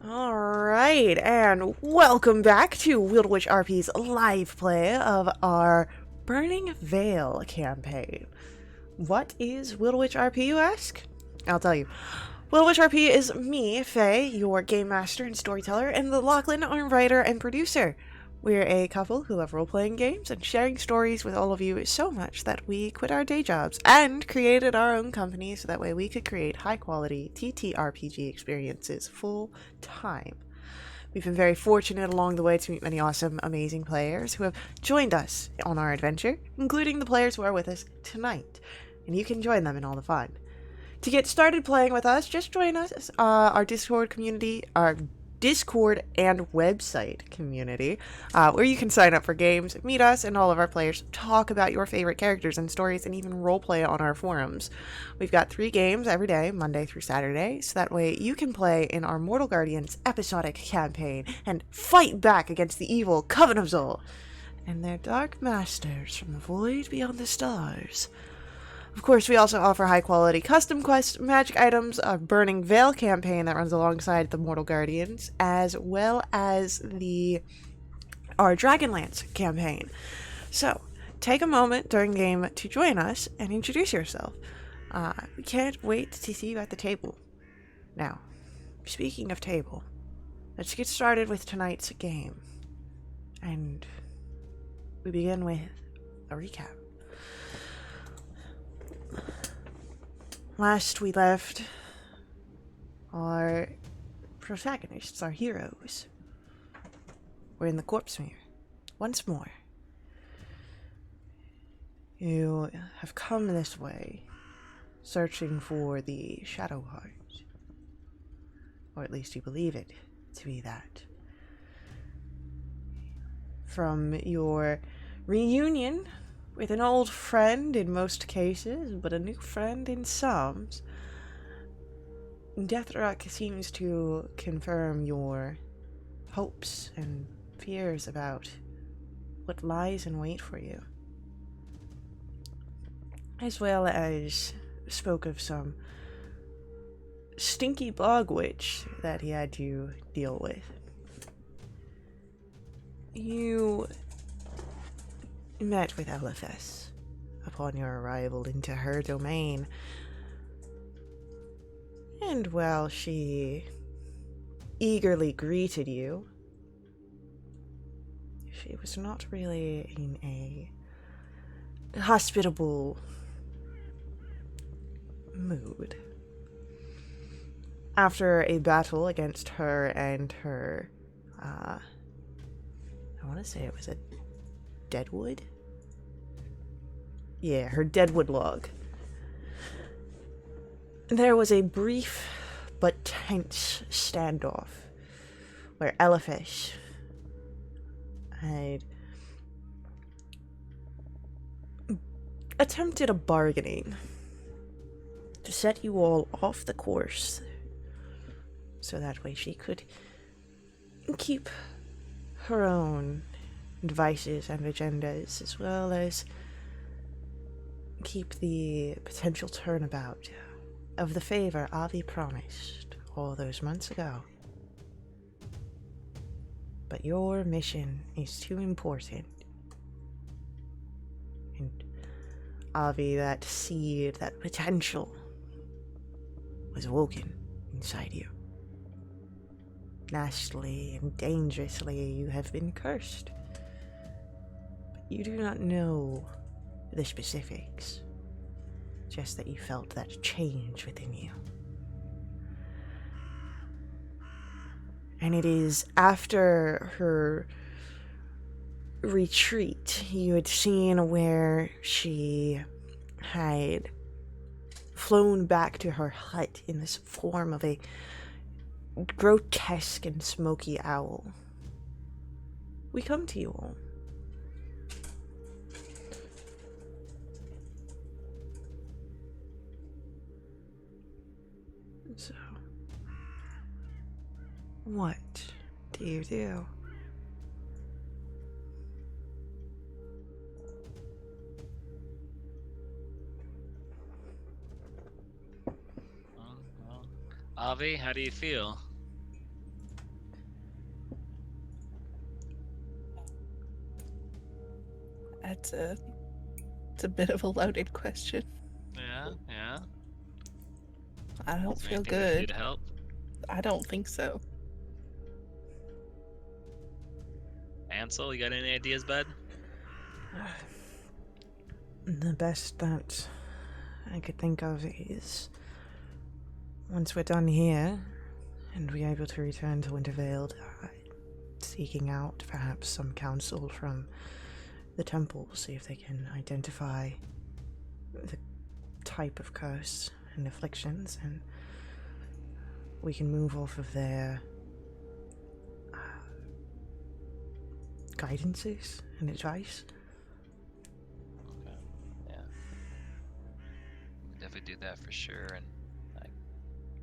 Alright, and welcome back to Wildewitch RP's live play of our Burning Veil campaign. What is Wildewitch RP, you ask? I'll tell you. Wildewitch RP is me, Faye, your game master and storyteller, and the Lachlan, our writer and producer. We're a couple who love role-playing games and sharing stories with all of you so much that we quit our day jobs and created our own company so that way we could create high-quality TTRPG experiences full-time. We've been very fortunate along the way to meet many awesome, amazing players who have joined us on our adventure, including the players who are with us tonight, and you can join them in all the fun. To get started playing with us, just join us, our Discord community, our Discord and website community, where you can sign up for games, meet us and all of our players, talk about your favorite characters and stories, and even roleplay on our forums. We've got 3 games every day, Monday through Saturday, so that way you can play in our Mortal Guardians episodic campaign and fight back against the evil Coven of Zol and their dark masters from the void beyond the stars. Of course, we also offer high-quality custom quest magic items, a Burning Veil campaign that runs alongside the Mortal Guardians, as well as our Dragonlance campaign. So, take a moment during the game to join us and introduce yourself. We can't wait to see you at the table. Now, speaking of table, let's get started with tonight's game. And we begin with a recap. Last we left our protagonists, our heroes, were in the corpse mirror. Once more. You have come this way, searching for the Shadow Heart. Or at least you believe it to be that. From your reunion with an old friend in most cases, but a new friend in some, Deathrock seems to confirm your hopes and fears about what lies in wait for you. As well as spoke of some stinky bog witch that he had to deal with. You met with LFS upon your arrival into her domain, and while she eagerly greeted you, she was not really in a hospitable mood. After a battle against her and her, I want to say it was a Deadwood? Yeah, her Deadwood log. There was a brief but tense standoff where Elefish had attempted a bargaining to set you all off the course so that way she could keep her own devices and agendas, as well as keep the potential turnabout of the favor Avi promised all those months ago. But your mission is too important. And Avi, that seed, that potential, was awoken inside you. Nastily and dangerously, you have been cursed. You do not know the specifics, just that you felt that change within you. And it is after her retreat you had seen where she had flown back to her hut in this form of a grotesque and smoky owl. We come to you all. So, what do you do? Avi, how do you feel? It's a bit of a loaded question. Yeah. I don't Is there feel anything we can do good. to help? I don't think so. Ansel, you got any ideas, bud? The best that I could think of is once we're done here and we're able to return to Wintervale, seeking out perhaps some counsel from the temple, see if they can identify the type of curse and afflictions, and we can move off of their guidances and advice. Okay. Yeah. We can definitely do that for sure,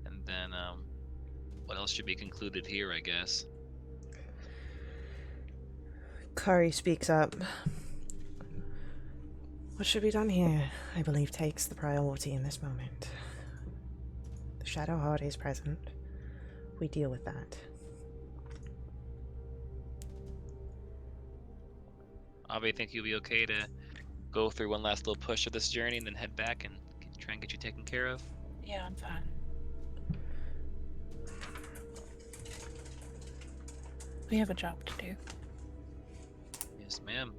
and then what else should be concluded here, I guess? Kari speaks up. What should be done here, I believe, takes the priority in this moment. The Shadow Heart is present. We deal with that. Avi, think you'll be okay to go through one last little push of this journey and then head back and try and get you taken care of? Yeah, I'm fine. We have a job to do. Yes, ma'am.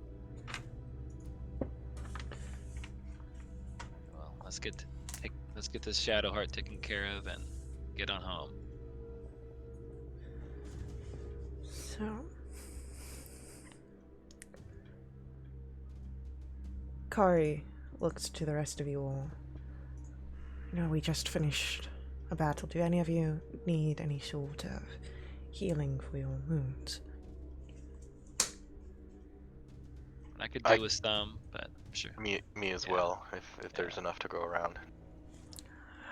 Well, let's get this Shadow Heart taken care of and get on home. So, Kari looks to the rest of you all. You know, we just finished a battle. Do any of you need any sort of healing for your wounds? I could do with some, but sure. Me as Yeah. well, if there's enough to go around.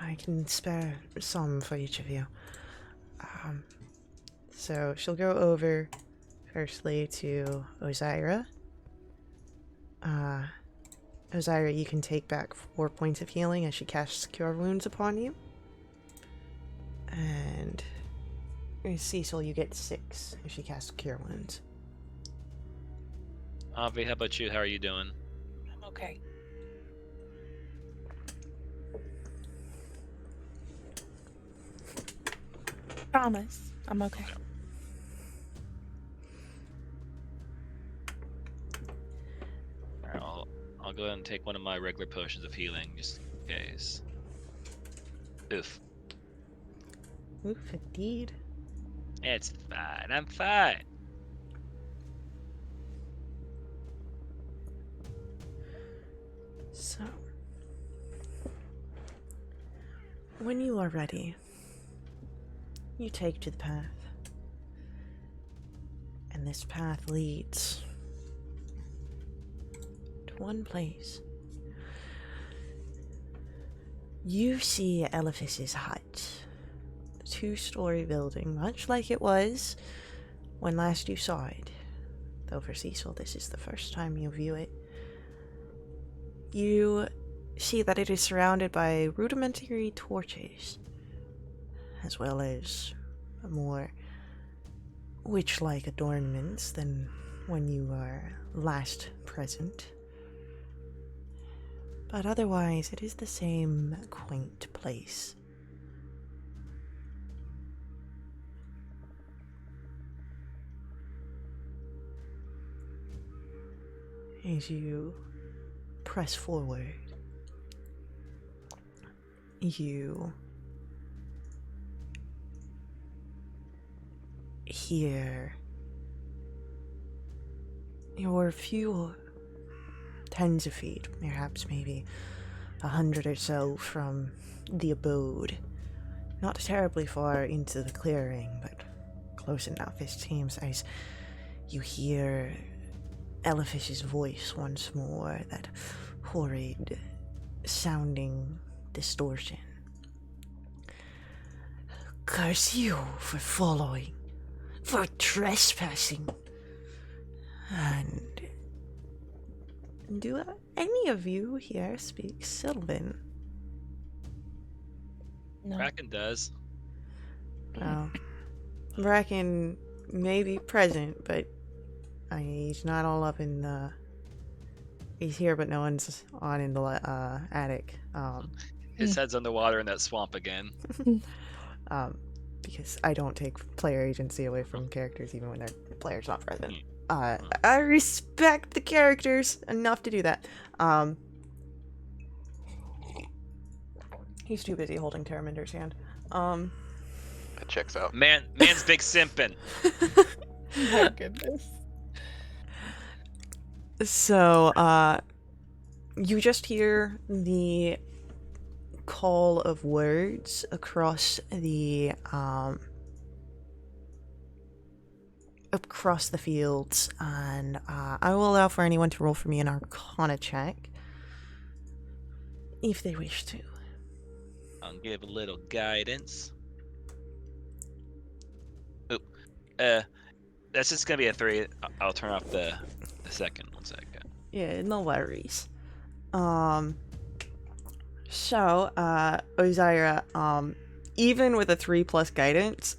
I can spare some for each of you. So she'll go over firstly to Ozira. Ozira, you can take back 4 points of healing as she casts Cure Wounds upon you. And Cecil, you get 6 if she casts Cure Wounds. Avi, how about you? How are you doing? I'm okay. Promise, I'm okay. Alright, I'll go ahead and take one of my regular potions of healing just in case. Oof. Oof, indeed. It's fine. I'm fine. So, when you are ready, you take to the path. And this path leads to one place. You see Eliphas's hut. The 2-story building, much like it was when last you saw it. Though for Cecil, this is the first time you view it. You see that it is surrounded by rudimentary torches, as well as more witch-like adornments than when you were last present. But otherwise, it is the same quaint place. As you press forward, you hear your few tens of feet, perhaps maybe 100 or so from the abode. Not terribly far into the clearing, but close enough, it seems, as you hear Eliphas's voice once more, that horrid sounding distortion. Curse you for following, for trespassing. And do any of you here speak Sylvan? No. Kraken does. Well, Bracken may be present, but he's not all up in the He's here, but no one's on in the attic. His head's underwater in that swamp again. Because I don't take player agency away from characters even when their player's not present. I respect the characters enough to do that. He's too busy holding Terraminder's hand. It checks out. Man's big simpin'. My goodness. So, you just hear the call of words across the fields, and I will allow for anyone to roll for me an Arcana check if they wish to. I'll give a little guidance. Oop. That's just gonna be a 3. I'll turn off the second 1 second. Yeah, no worries. So, Ozira, even with a 3+ guidance,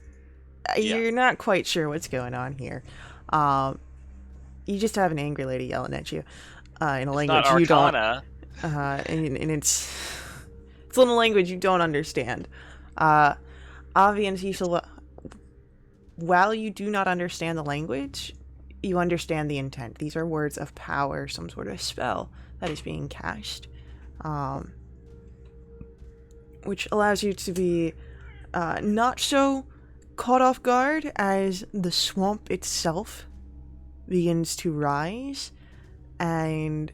you're not quite sure what's going on here. You just have an angry lady yelling at you in a language Not you don't. Arcana. And it's in a language you don't understand. Avi and Cecil, while you do not understand the language, you understand the intent. These are words of power, some sort of spell that is being cast, which allows you to be not so caught off guard as the swamp itself begins to rise and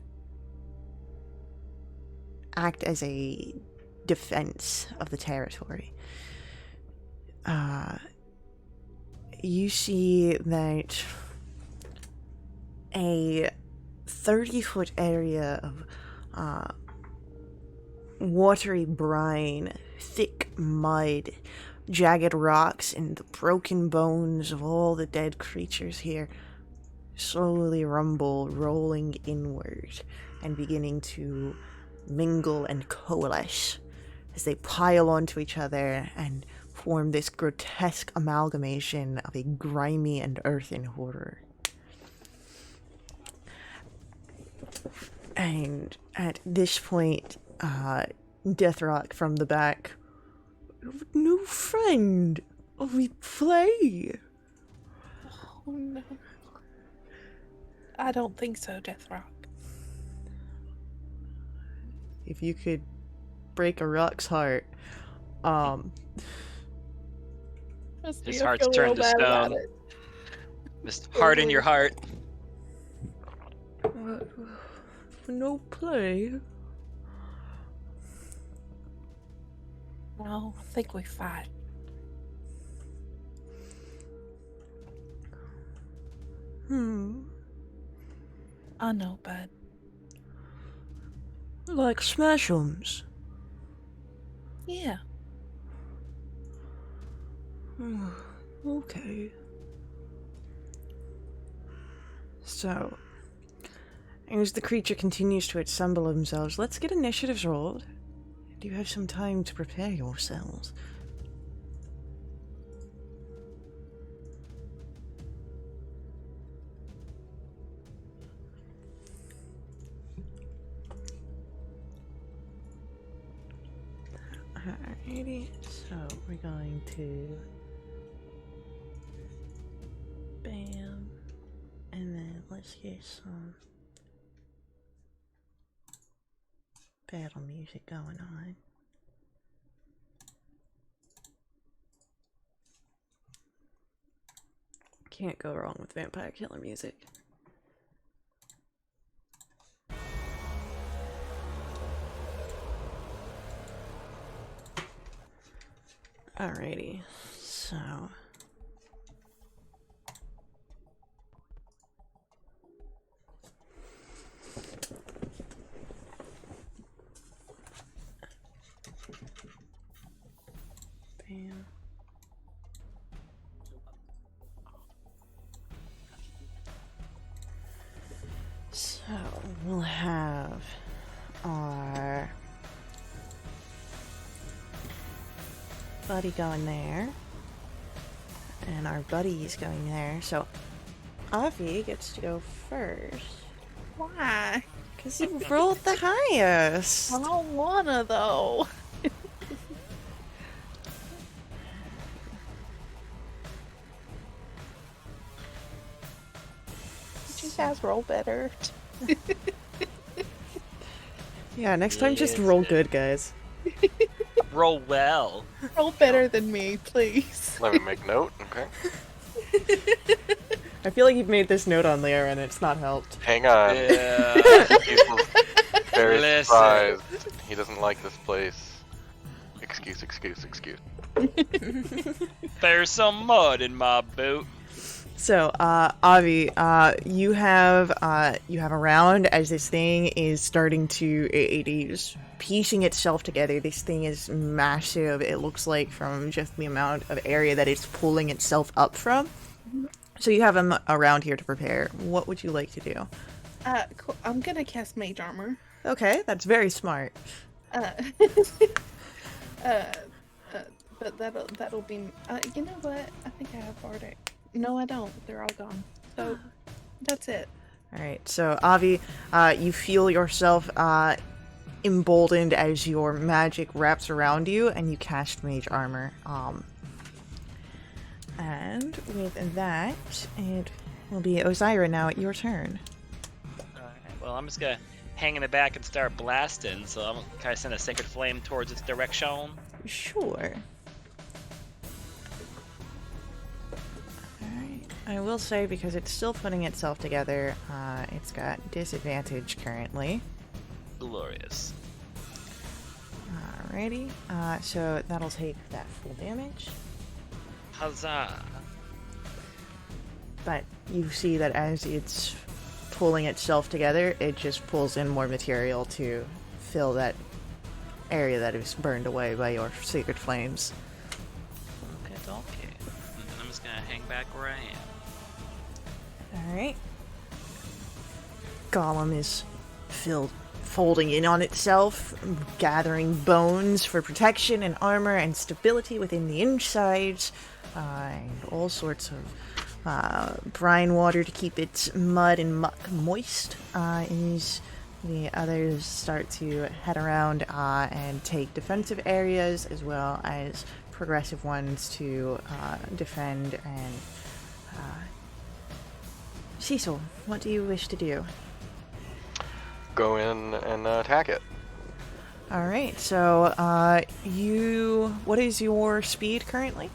act as a defense of the territory. You see that a 30-foot area of watery brine, thick mud, jagged rocks, and the broken bones of all the dead creatures here slowly rumble, rolling inward and beginning to mingle and coalesce as they pile onto each other and form this grotesque amalgamation of a grimy and earthen horror. And at this point, Deathrock from the back, "No friend, we play." Oh no. I don't think so, Deathrock. If you could break a rock's heart, His heart's turned to stone. Just harden your heart. No play. No, I think we fight. I know, bud. Like Smash'ems. Yeah. Okay. So, as the creature continues to assemble themselves, let's get initiatives rolled. Do you have some time to prepare yourselves? Alrighty, so we're going to bam, and then let's get some battle music going on. Can't go wrong with vampire killer music. Alrighty, so bam. So we'll have our buddy going there, and our buddy's going there. So Avi gets to go first Why? Because you rolled the highest. I don't wanna though. Did you guys roll better? Yeah, next time just Yes, roll it- good, guys. Roll well. Roll better than me, please. Let me make note. Okay. I feel like you've made this note on there and it's not helped. Hang on. Yeah. He's very Listen. surprised. He doesn't like this place. Excuse. There's some mud in my boot. So, Avi, you have a round as this thing is starting to, it is piecing itself together. This thing is massive, it looks like, from just the amount of area that it's pulling itself up from. So you have a round here to prepare. What would you like to do? Cool. I'm gonna cast Mage Armor. Okay, that's very smart. But that'll be. You know what? I think I have Bardic. No, I don't. They're all gone. So that's it. Alright, so Avi, you feel yourself emboldened as your magic wraps around you and you cast Mage Armor. And with that, it will be Osira now at your turn. Alright, well, I'm just gonna hang in the back and start blasting, so I'm gonna kind of send a sacred flame towards its direction. Sure. Alright, I will say, because it's still putting itself together, it's got disadvantage currently. Glorious. Alrighty, so that'll take that full damage. Huzzah! But you see that as it's pulling itself together, it just pulls in more material to fill that area that is burned away by your sacred flames. Okay. And then I'm just gonna hang back where I am. Alright. Golem is folding in on itself, gathering bones for protection and armor and stability within the insides, and all sorts of brine water to keep its mud and muck moist. As the others start to head around and take defensive areas as well as progressive ones to defend. And Cecil, what do you wish to do? Go in and attack it. Alright, so what is your speed currently?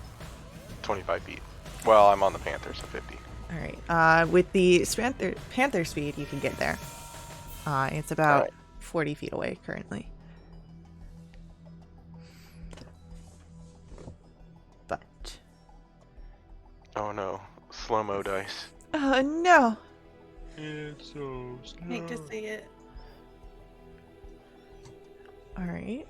25 feet. Well, I'm on the Panther, so 50. Alright, with the Panther speed, you can get there. It's about Alright. 40 feet away currently. But... Oh no. Slow-mo dice. Oh no! It's so slow. Hate to see it. Alright.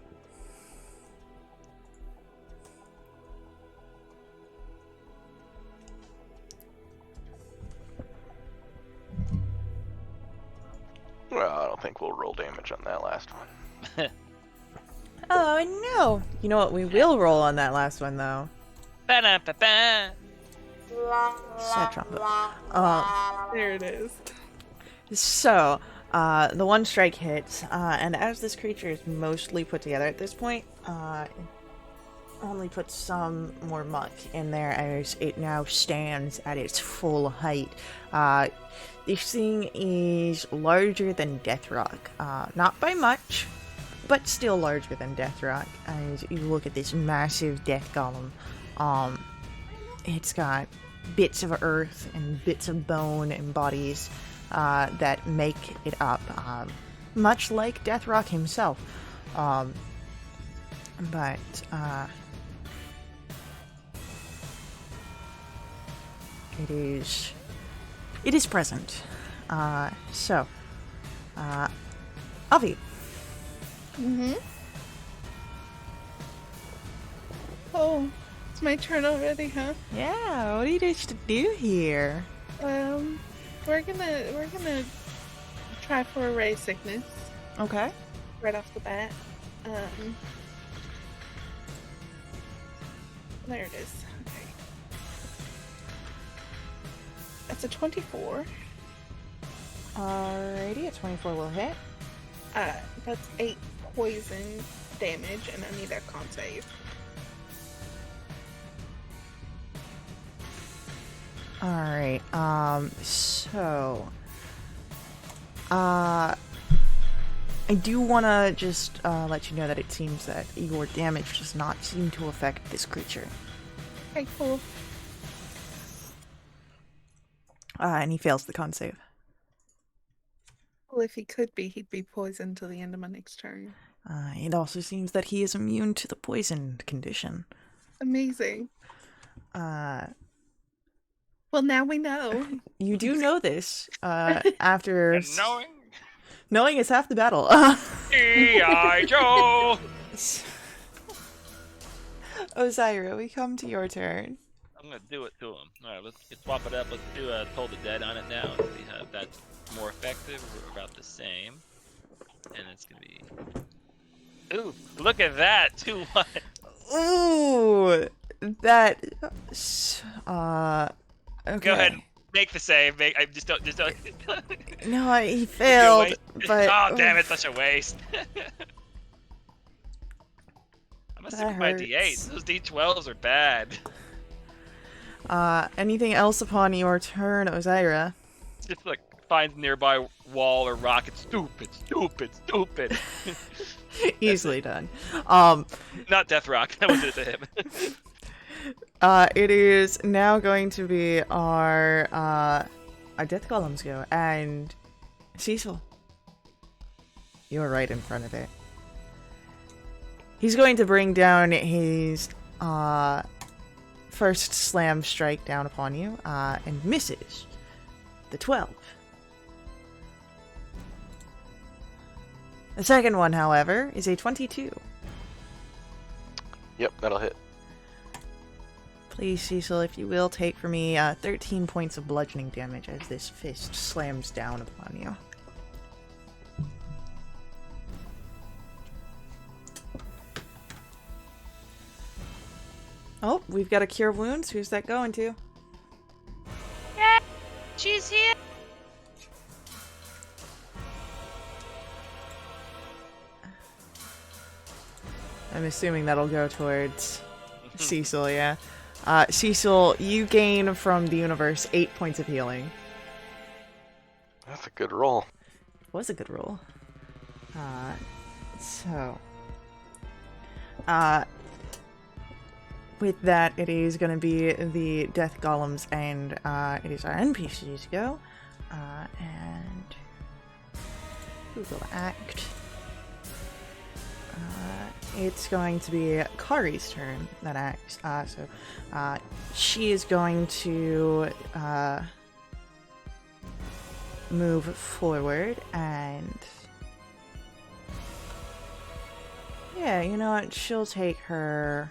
Well, I don't think we'll roll damage on that last one. Oh no! You know what, we will roll on that last one though. Ba-da-ba-ba. Sad trumpet. There it is. So, the one strike hits, and as this creature is mostly put together at this point, it only puts some more muck in there as it now stands at its full height. This thing is larger than Death Rock. Not by much, but still larger than Death Rock. As you look at this massive death golem, it's got bits of earth and bits of bone and bodies that make it up, much like Death Rock himself. But it is present. So, Avi. Mm-hmm. Oh, it's my turn already, huh? Yeah, what do you wish to do here? We're gonna try for a ray sickness Okay. right off the bat. There it is. Okay. That's a 24. Alrighty, a 24 will hit. That's 8 poison damage, and I need a con save. Alright, so... I do want to just let you know that it seems that your damage does not seem to affect this creature. Okay, cool. And he fails the con save. Well, if he could be, he'd be poisoned till the end of my next turn. It also seems that he is immune to the poison condition. Amazing. Well, now we know. You do know this, after... And knowing? Knowing is half the battle. E.I. Joe! Osira, we come to your turn. I'm gonna do it to him. Alright, let's swap it up. Let's do Toll the Dead on it now and see how that's more effective. We're about the same. And it's gonna be... Ooh, look at that! 2-1! Ooh! That... Okay. Go ahead and make the save. I just don't... No, he failed, but... Oh, damn it, such a waste. I must have my hurts. D8s. Those D12s are bad. Anything else upon your turn, Osira? Just like finds nearby wall or rock. It's stupid. Easily done. Not Death Rock. That wasn't to him. It is now going to be our Death Golems go, and Cecil, you're right in front of it. He's going to bring down his first slam strike down upon you, and misses the 12. The second one, however, is a 22. Yep, that'll hit. Please, Cecil, if you will, take for me 13 points of bludgeoning damage as this fist slams down upon you. Oh, we've got a Cure Wounds. Who's that going to? Yeah, she's here. I'm assuming that'll go towards Cecil, yeah. Cecil, you gain from the universe 8 points of healing. That's a good roll. Was a good roll. With that, it is going to be the Death Golems, and it is our NPCs to go. And Google Act. It's going to be Kari's turn that acts. She is going to move forward and... Yeah, you know what? She'll take her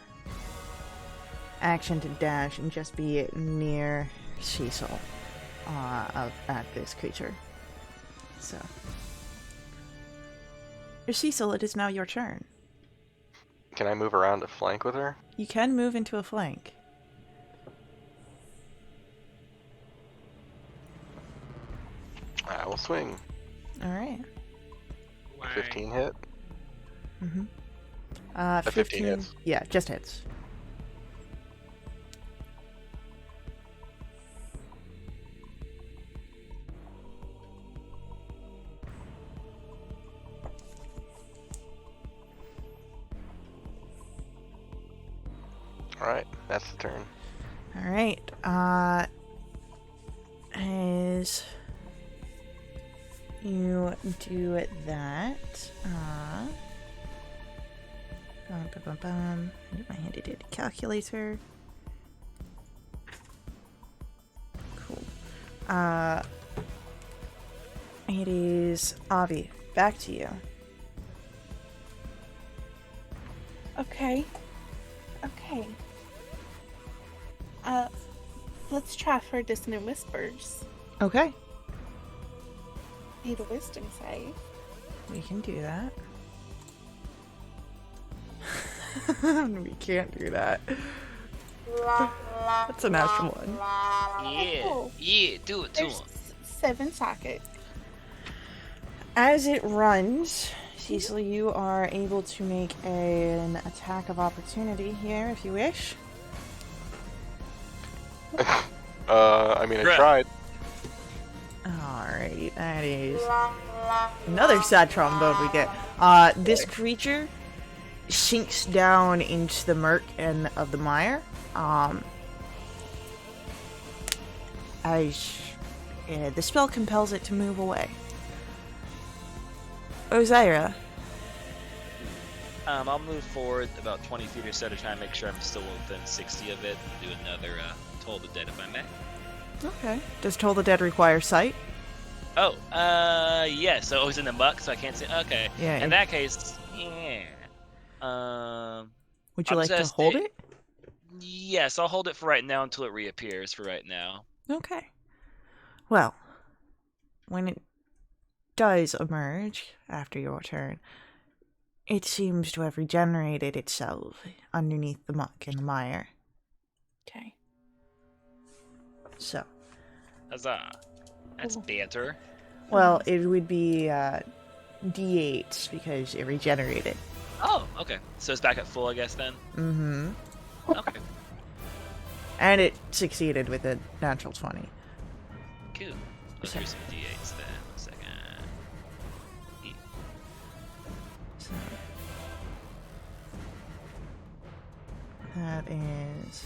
action to dash and just be near Cecil at this creature. So... Cecil, it is now your turn. Can I move around to flank with her? You can move into a flank. I will swing. Alright. 15 hit? Mm-hmm. 15 hits. Yeah, just hits. Alright, that's the turn. Alright, as you do that, I need my handy-dandy calculator. Cool. It is Avi, back to you. Okay. Let's try for Dissonant Whispers. Okay, Need a wisdom save. we can do that. We can't do that. That's a natural one. Yeah, Cool. yeah, do it to There's him. 7 sockets. As it runs, Cecil, you are able to make an attack of opportunity here if you wish. I mean, I Bruh. tried. Alrighty, that is another sad trombone we get. This creature sinks down into the murk and of the mire. As the spell compels it to move away. Ozaira. I'll move forward about 20 feet or so to try and make sure I'm still within 60 of it and do another Toll the Dead if I may. Okay. Does Toll the Dead require sight? Oh, yeah, so it was in the muck, so I can't see. Okay. Yeah. In that case, yeah. Would you I'm like to just hold gonna it? Yes, I'll hold it for right now until it reappears for right now. Okay. Well, when it does emerge after your turn, it seems to have regenerated itself underneath the muck and the mire. Okay. So, Huzzah. That's Cool. banter. well, it would be D8s because it regenerated. Oh, okay. So it's back at full, I guess, then? Mm-hmm. Okay. And it succeeded with a natural 20. Cool. Let's do some D8s then. 1 second. So, that is...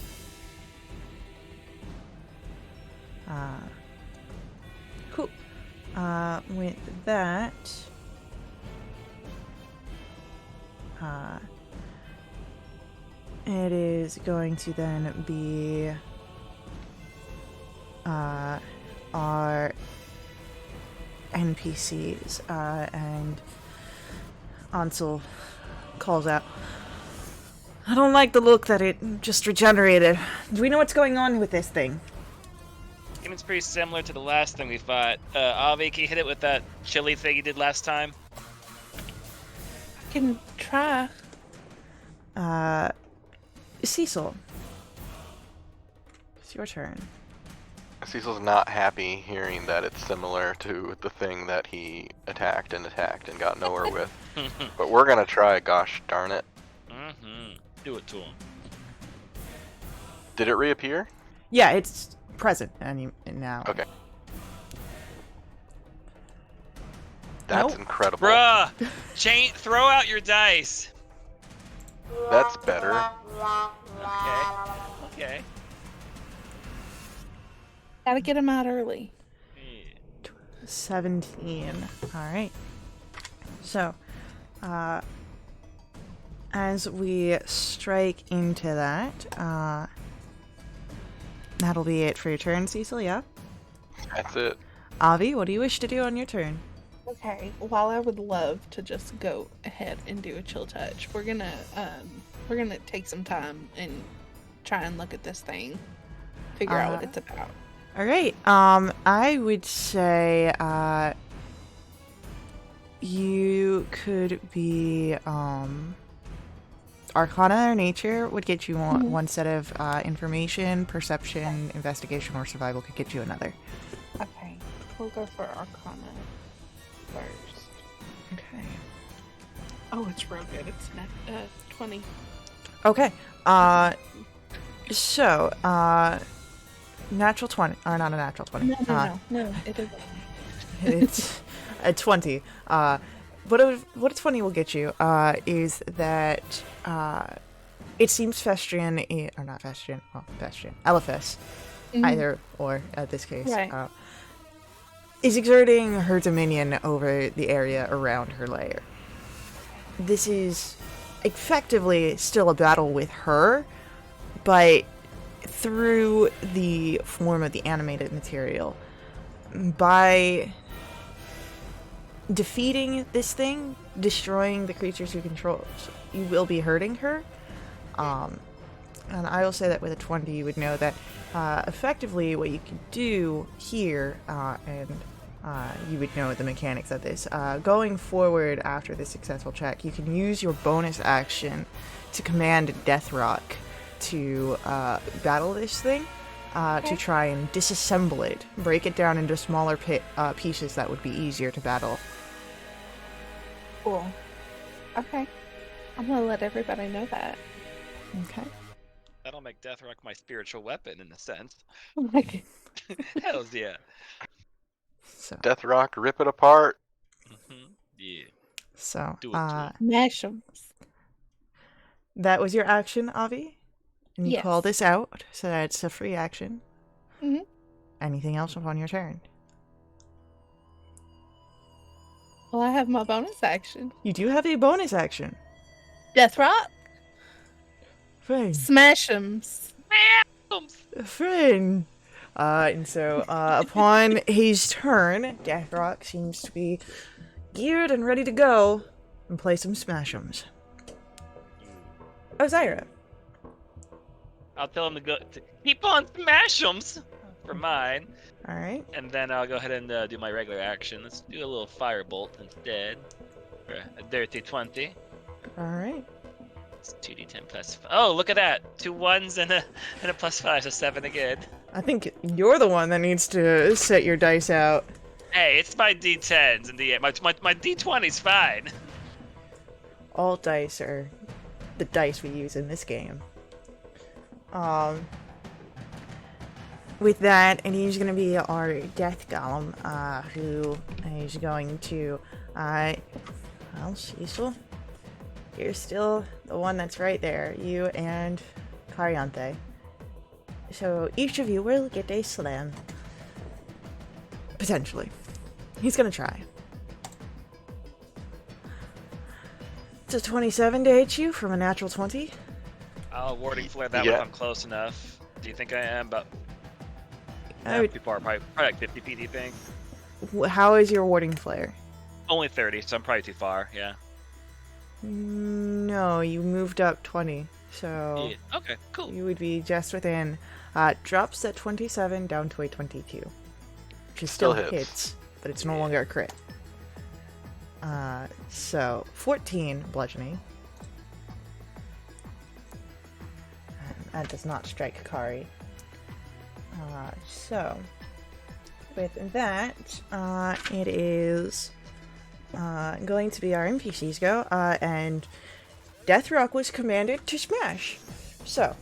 cool. With that... it is going to then be... our NPCs, and Ansel calls out, I don't like the look that it just regenerated. Do we know what's going on with this thing? Seems pretty similar to the last thing we fought. Avi, can you hit it with that chili thing you did last time? I can try. Cecil. It's your turn. Cecil's not happy hearing that it's similar to the thing that he attacked and got nowhere with. But we're gonna try, gosh darn it. Mm-hmm. Do it to him. Did it reappear? Yeah, it's present and now. Okay. That's Nope. incredible. Bruh! Throw out your dice! That's better. Okay. Okay. Gotta get him out early. Yeah. 17. Alright. So, as we strike into that, that'll be it for your turn, Cecil, yeah? That's it. Avi, what do you wish to do on your turn? Okay. While I would love to just go ahead and do a chill touch, we're gonna take some time and try and look at this thing, figure out what it's about. Alright, I would say, you could be, Arcana or Nature would get you one set of information, Perception, Investigation, or Survival could get you another. Okay. We'll go for Arcana first. Okay. Oh, it's real good. It's 20. Okay, so, natural 20, or not a natural 20. No, it isn't. It's a 20. What a 20 will get you is that it seems Festrian, or not Festrian, well, Festrian, Elephas, either or at this case, Right. is exerting her dominion over the area around her lair. This is effectively still a battle with her, but through the form of the animated material. By defeating this thing, destroying the creatures you control, you will be hurting her. And I will say that with a 20, you would know that effectively what you can do here, and you would know the mechanics of this. Going forward after this successful check, you can use your bonus action to command Death Rock to battle this thing, to try and disassemble it, break it down into smaller pieces that would be easier to battle. Cool. Okay. I'm gonna let everybody know that. Okay. That'll make Death Rock my spiritual weapon in a sense. Like, Hells yeah. So, Death Rock, rip it apart. Yeah. so, Do it to 'em. mash 'em. that was your action, Avi? And you call Yes. this out, so that's a free action. Mhm. Anything else upon your turn? Well, I have my bonus action. You do have a bonus action. Death Rock. Friend. Smash 'em. Friend. And so, upon his turn, Deathrock seems to be geared and ready to go and play some Smash'ems. Ozira. I'll tell him to go keep on smash-ems for mine, Alright. and then I'll go ahead and do my regular action. Let's do a little firebolt instead for a dirty 20. Alright. It's 2d10 plus. Oh, look at that! 2 1s and a +5, so 7 again. I think you're the one that needs to set your dice out. Hey, it's my d10s and my d20's fine. All dice are the dice we use in this game. With that, and he's gonna be our death golem, who is going to, well, Cecil, you're still the one that's right there, you and Cariante. So each of you will get a slam. Potentially. He's gonna try. It's a 27 to hit you from a natural 20. I'll warding flare that Yeah. if I'm close enough. Do you think I am? But I would- too far, probably like 50 feet. Do you think? How is your warding flare? Only 30, so I'm probably too far. Yeah. No, you moved up 20, so Yeah. Okay. Cool. you would be just within. Drops at 27 down to a 22, which is still Still hits. hits, but it's no longer a crit. So 14 bludgeoning. That does not strike Kari. So with that, it is going to be our NPCs go, and Deathrock was commanded to smash. So,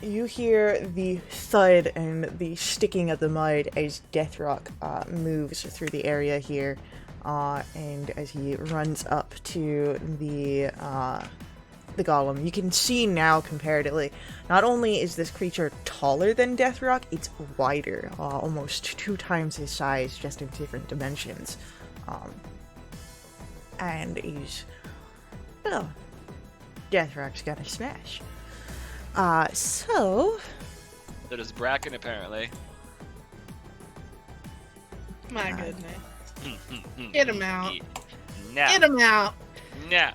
you hear the thud and the sticking of the mud as Deathrock moves through the area here, and as he runs up to the golem. You can see now, comparatively, not only is this creature taller than Deathrock, it's wider, almost 2 times his size, just in different dimensions. And he's, well, Deathrock's gonna smash. So So does Bracken apparently. My goodness. Get him out. Nah. Get him out. Nah.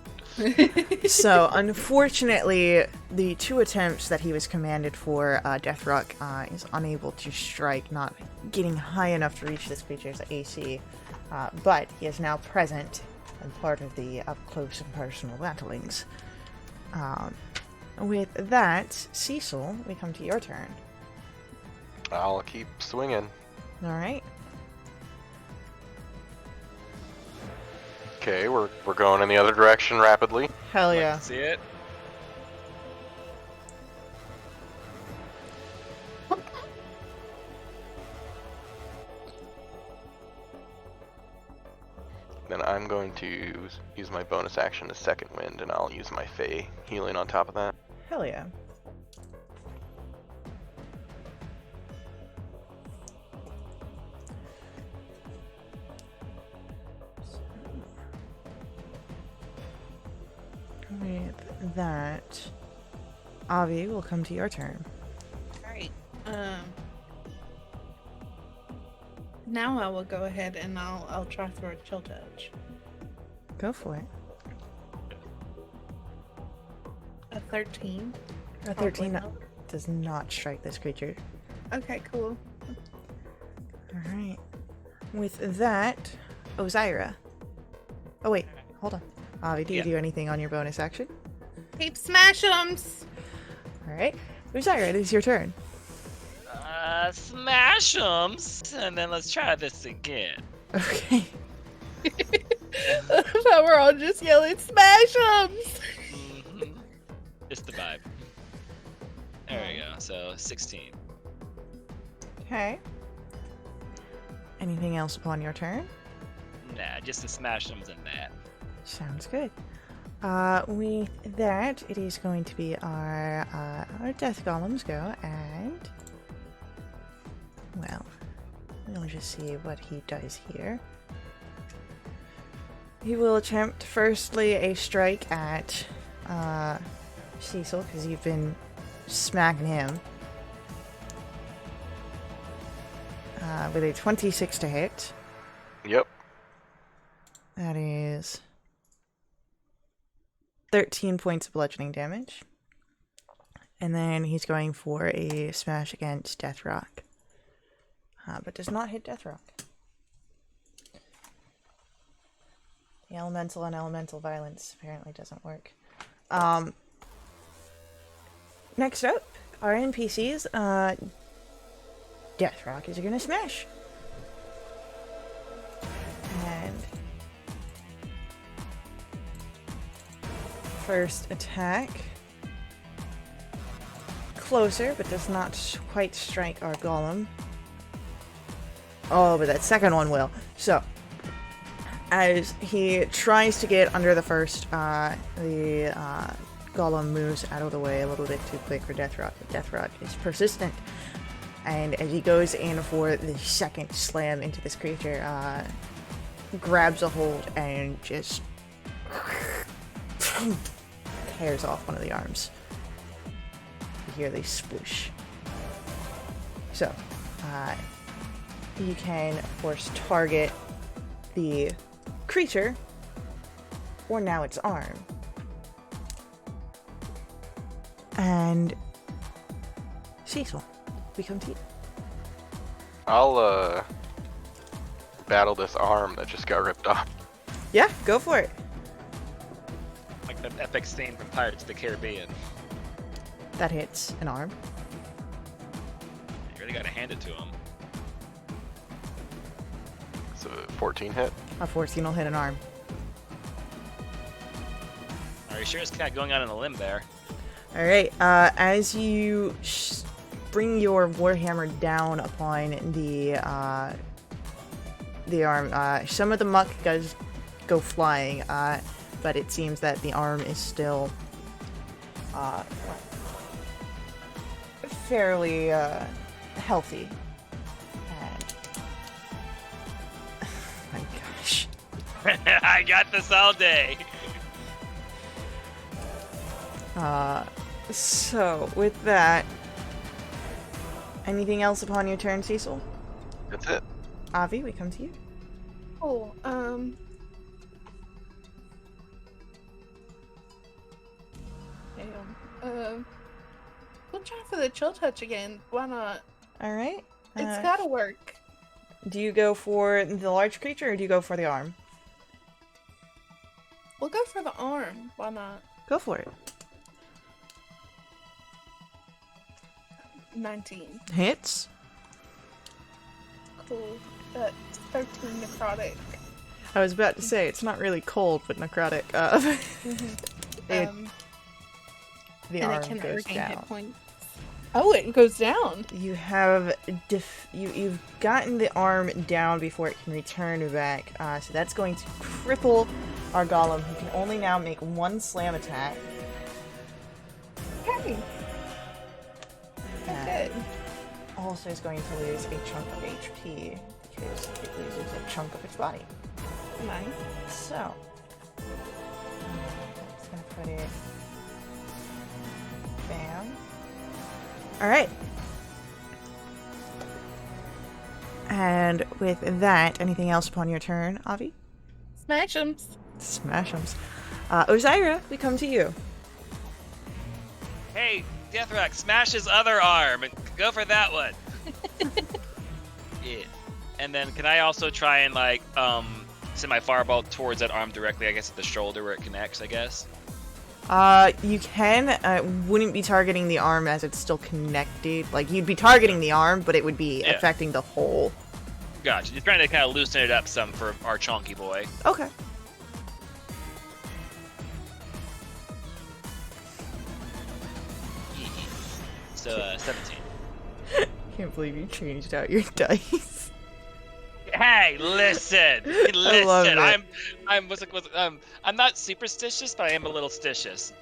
So, unfortunately, the 2 attempts that he was commanded for, Deathrock is unable to strike, not getting high enough to reach this creature's AC, but he is now present and part of the up-close and personal battlings. With that, Cecil, we come to your turn. I'll keep swinging. Alright. Okay, we're going in the other direction rapidly. Hell Like yeah. to see it? Then I'm going to use my bonus action to second wind, and I'll use my Fey healing on top of that. Hell yeah. With that, Avi, will come to your turn. Alright. Now I will go ahead and I'll try for a chill touch. Go for it. A 13. A 13 does not strike this creature. Okay, cool. Alright. With that, Ozira. Oh wait, hold on. Avi, do you Yeah. do anything on your bonus action? Keep smash 'ems. Alright. Ozira, it is your turn. Smash 'ems, and then let's try this again. Okay. If how we're all just yelling, "Smash 'em!" Mhm. Just the vibe. There we go. So 16. Okay. Anything else upon your turn? Nah, just to smash them and that. Sounds good. With that, it is going to be our death golems go, and well, we'll just see what he does here. He will attempt firstly a strike at Cecil, because you've been smacking him. With a 26 to hit. Yep. That is 13 points of bludgeoning damage. And then he's going for a smash against Deathrock. But does not hit Deathrock. The elemental on elemental violence apparently doesn't work. Next up, our NPCs. Deathrock is going to smash. And first attack. Closer, but does not quite strike our golem. Oh, but that second one will. So, as he tries to get under the first, the golem moves out of the way a little bit too quick for Deathrock. But Deathrock is persistent. And as he goes in for the second slam into this creature, grabs a hold and just tears off one of the arms. You hear the sploosh. So, you can, of course, target the creature, or now its arm. And Cecil, we come to you. I'll battle this arm that just got ripped off. Yeah, go for it. Like that epic scene from Pirates of the Caribbean. That hits an arm. You really gotta hand it to him. So 14 hit. A 14 will hit an arm. Are you sure it's kind of going out on a limb there? Alright, as you bring your warhammer down upon the arm, some of the muck does go flying, but it seems that the arm is still fairly healthy. And oh my gosh. I got this all day. So with that, anything else upon your turn, Cecil? That's it. Avi, we come to you. Oh, damn. We'll try for the chill touch again. Why not? All right. It's gotta work. Do you go for the large creature or do you go for the arm? We'll go for the arm. Why not? Go for it. 19. Hits. Cool. That's 13 necrotic. I was about to say it's not really cold, but necrotic. The And arm it can goes regain hit down. points. Oh, it goes down. You have you've gotten the arm down before it can return back. So that's going to cripple our golem, who can only now make one slam attack. Okay. And Good. also is going to lose a chunk of HP because it loses a chunk of its body. Nice. So, I'm just gonna put it. Bam. Alright. And with that, anything else upon your turn, Avi? Smash 'em. Smash 'ems. Ozira, we come to you. Hey, Deathrock, smash his other arm and go for that one. Yeah. And then can I also try and like send my fireball towards that arm directly? I guess at the shoulder where it connects. I guess. You can. Wouldn't be targeting the arm as it's still connected. Like, you'd be targeting the arm, but it would be Yeah. affecting the whole. Gotcha. Just trying to kind of loosen it up some for our chonky boy. Okay. So 17. Can't believe you changed out your dice. Hey, listen, I love listen. it. I'm not superstitious, but I am a little stitious.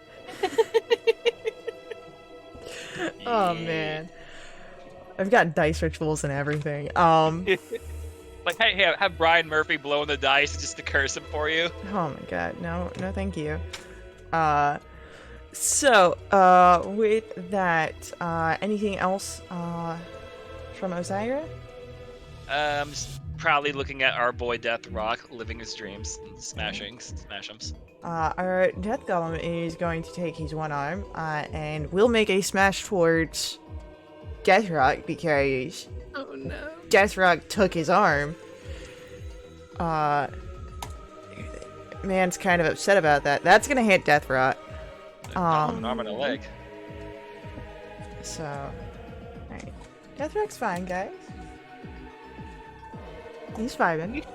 Oh Yeah. man. I've got dice rituals and everything. Like, hey, have Brian Murphy blowing the dice just to curse him for you. Oh my god, no, thank you. So, with that, anything else, from Osira? Just proudly looking at our boy Death Rock, living his dreams, and smash 'ems. Our Death Golem is going to take his one arm, and will make a smash towards Deathrock because Oh no. Deathrock took his arm. Man's kind of upset about that. That's gonna hit Deathrock. An arm and a leg. So, alright. Deathrock's fine, guys. He's vibing.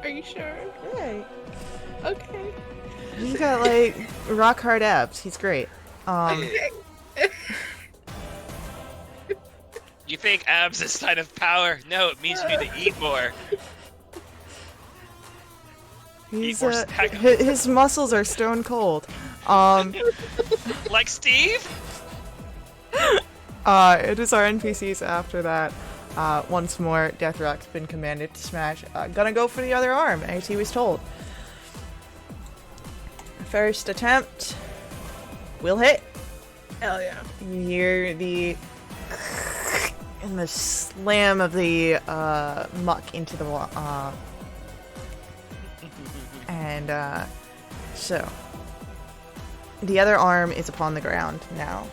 Are you sure? Right. Okay. He's got, like, rock hard abs. He's great. You think abs is a sign of power? No, it means you need to eat more. He's, more stack. his muscles are stone cold. Like Steve? It is our NPCs after that. Once more, Deathrock's been commanded to smash. Gonna go for the other arm, as he was told. First attempt will hit. Hell yeah. You hear the and the slam of the muck into the wall. And so the other arm is upon the ground now.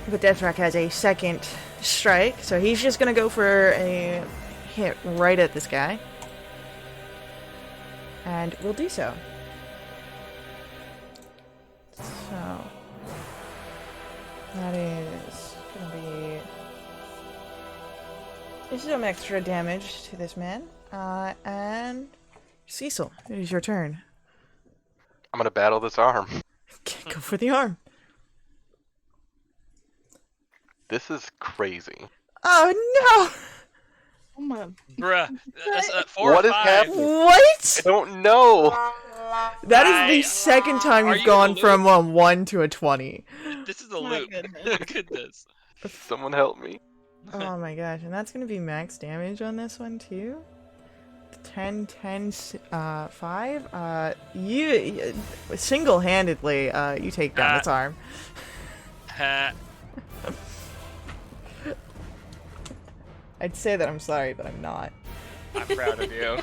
But Deathrock has a second strike, so he's just gonna go for a hit right at this guy. And we'll do so. So that is gonna be some extra damage to this man. And Cecil, it is your turn. I'm gonna battle this arm. Go for the arm. This is crazy. Oh no! Oh my. Bruh, that's 4 What or is 5. happening? What? I don't know. That is the second time Are you've you in gone the from a 1 to a 20. This is a My loop. goodness. Goodness. Someone help me. Oh my gosh, and that's gonna be max damage on this one too. 10, 10, 5. You single-handedly, you take down this arm. Ha. I'd say that I'm sorry, but I'm not. I'm proud of you.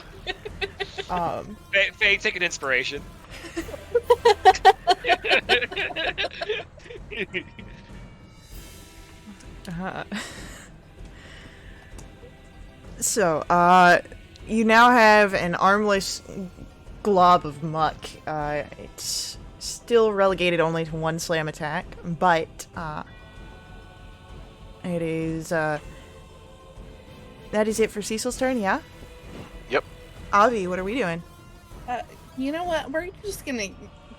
Faye, take an inspiration. So, you now have an armless glob of muck. It's still relegated only to 1 slam attack, but, it is, that is it for Cecil's turn, yeah? Yep. Avi, what are we doing? You know what? We're just gonna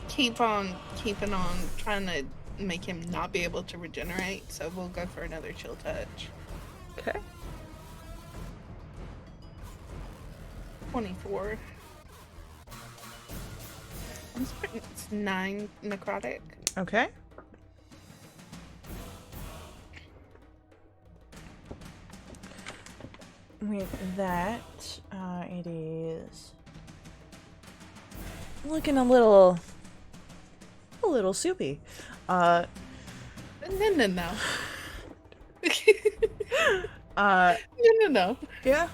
keep on keeping on trying to make him not be able to regenerate. So we'll go for another chill touch. Okay. 24. It's 9 necrotic. Okay. With that, it is looking a little soupy. No. No. Yeah,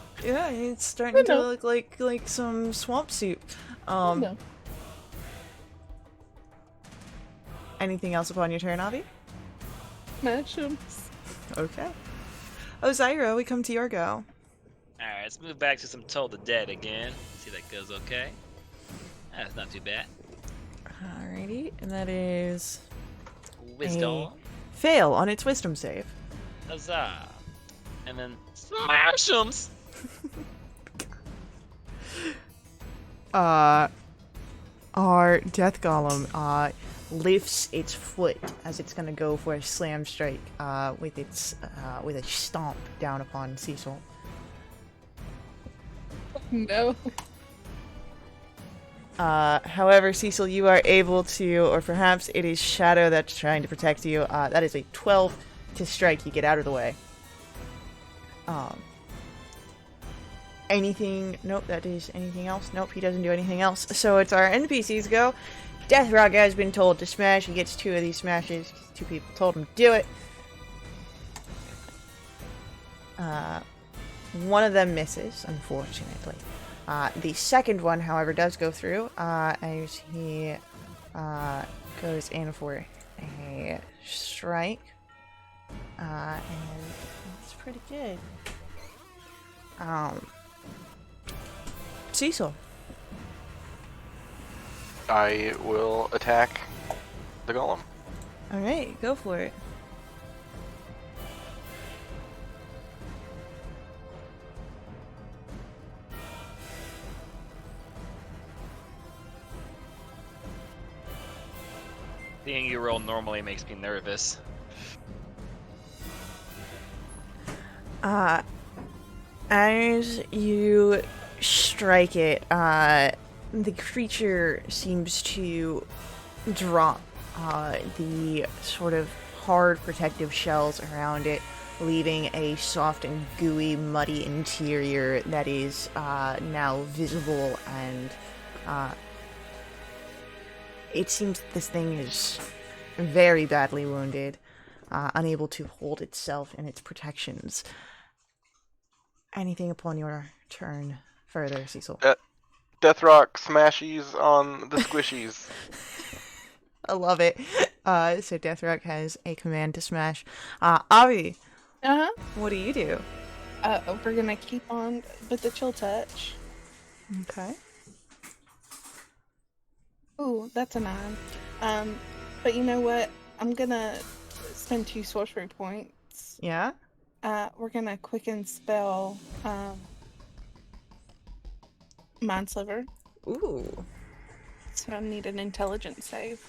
it's starting to No. look like some swamp soup. No. Anything else upon your turn, Avi? Mushrooms. Okay. Zyra, we come to your go. Alright, let's move back to some Toll the Dead again. See if that goes okay. That's not too bad. Alrighty, and that is Wisdom. fail on its wisdom save. Huzzah. And then smash 'ems. our death golem lifts its foot as it's gonna go for a slam strike with a stomp down upon Cecil. No. However, Cecil, you are able to, or perhaps it is Shadow that's trying to protect you. That is a 12 to strike. You get out of the way. Anything? Nope, that is anything else? Nope, he doesn't do anything else. So it's our NPCs go. Deathrock has been told to smash. He gets 2 of these smashes. 2 people told him to do it. One of them misses, unfortunately. The second one, however, does go through as he goes in for a strike. And it's pretty good. Cecil. I will attack the golem. Alright, go for it. Seeing you roll normally makes me nervous. As you strike it, the creature seems to drop the sort of hard protective shells around it, leaving a soft and gooey, muddy interior that is now visible, and it seems this thing is very badly wounded, unable to hold itself and its protections. Anything upon your turn further, Cecil? Deathrock smashies on the squishies. I love it. So Deathrock has a command to smash. Avi, what do you do? We're gonna keep on with the chill touch. Okay. Ooh, that's a 9. But you know what? I'm gonna spend 2 sorcery points. Yeah? We're gonna quicken spell Mind Sliver. Ooh. So I need an intelligence save.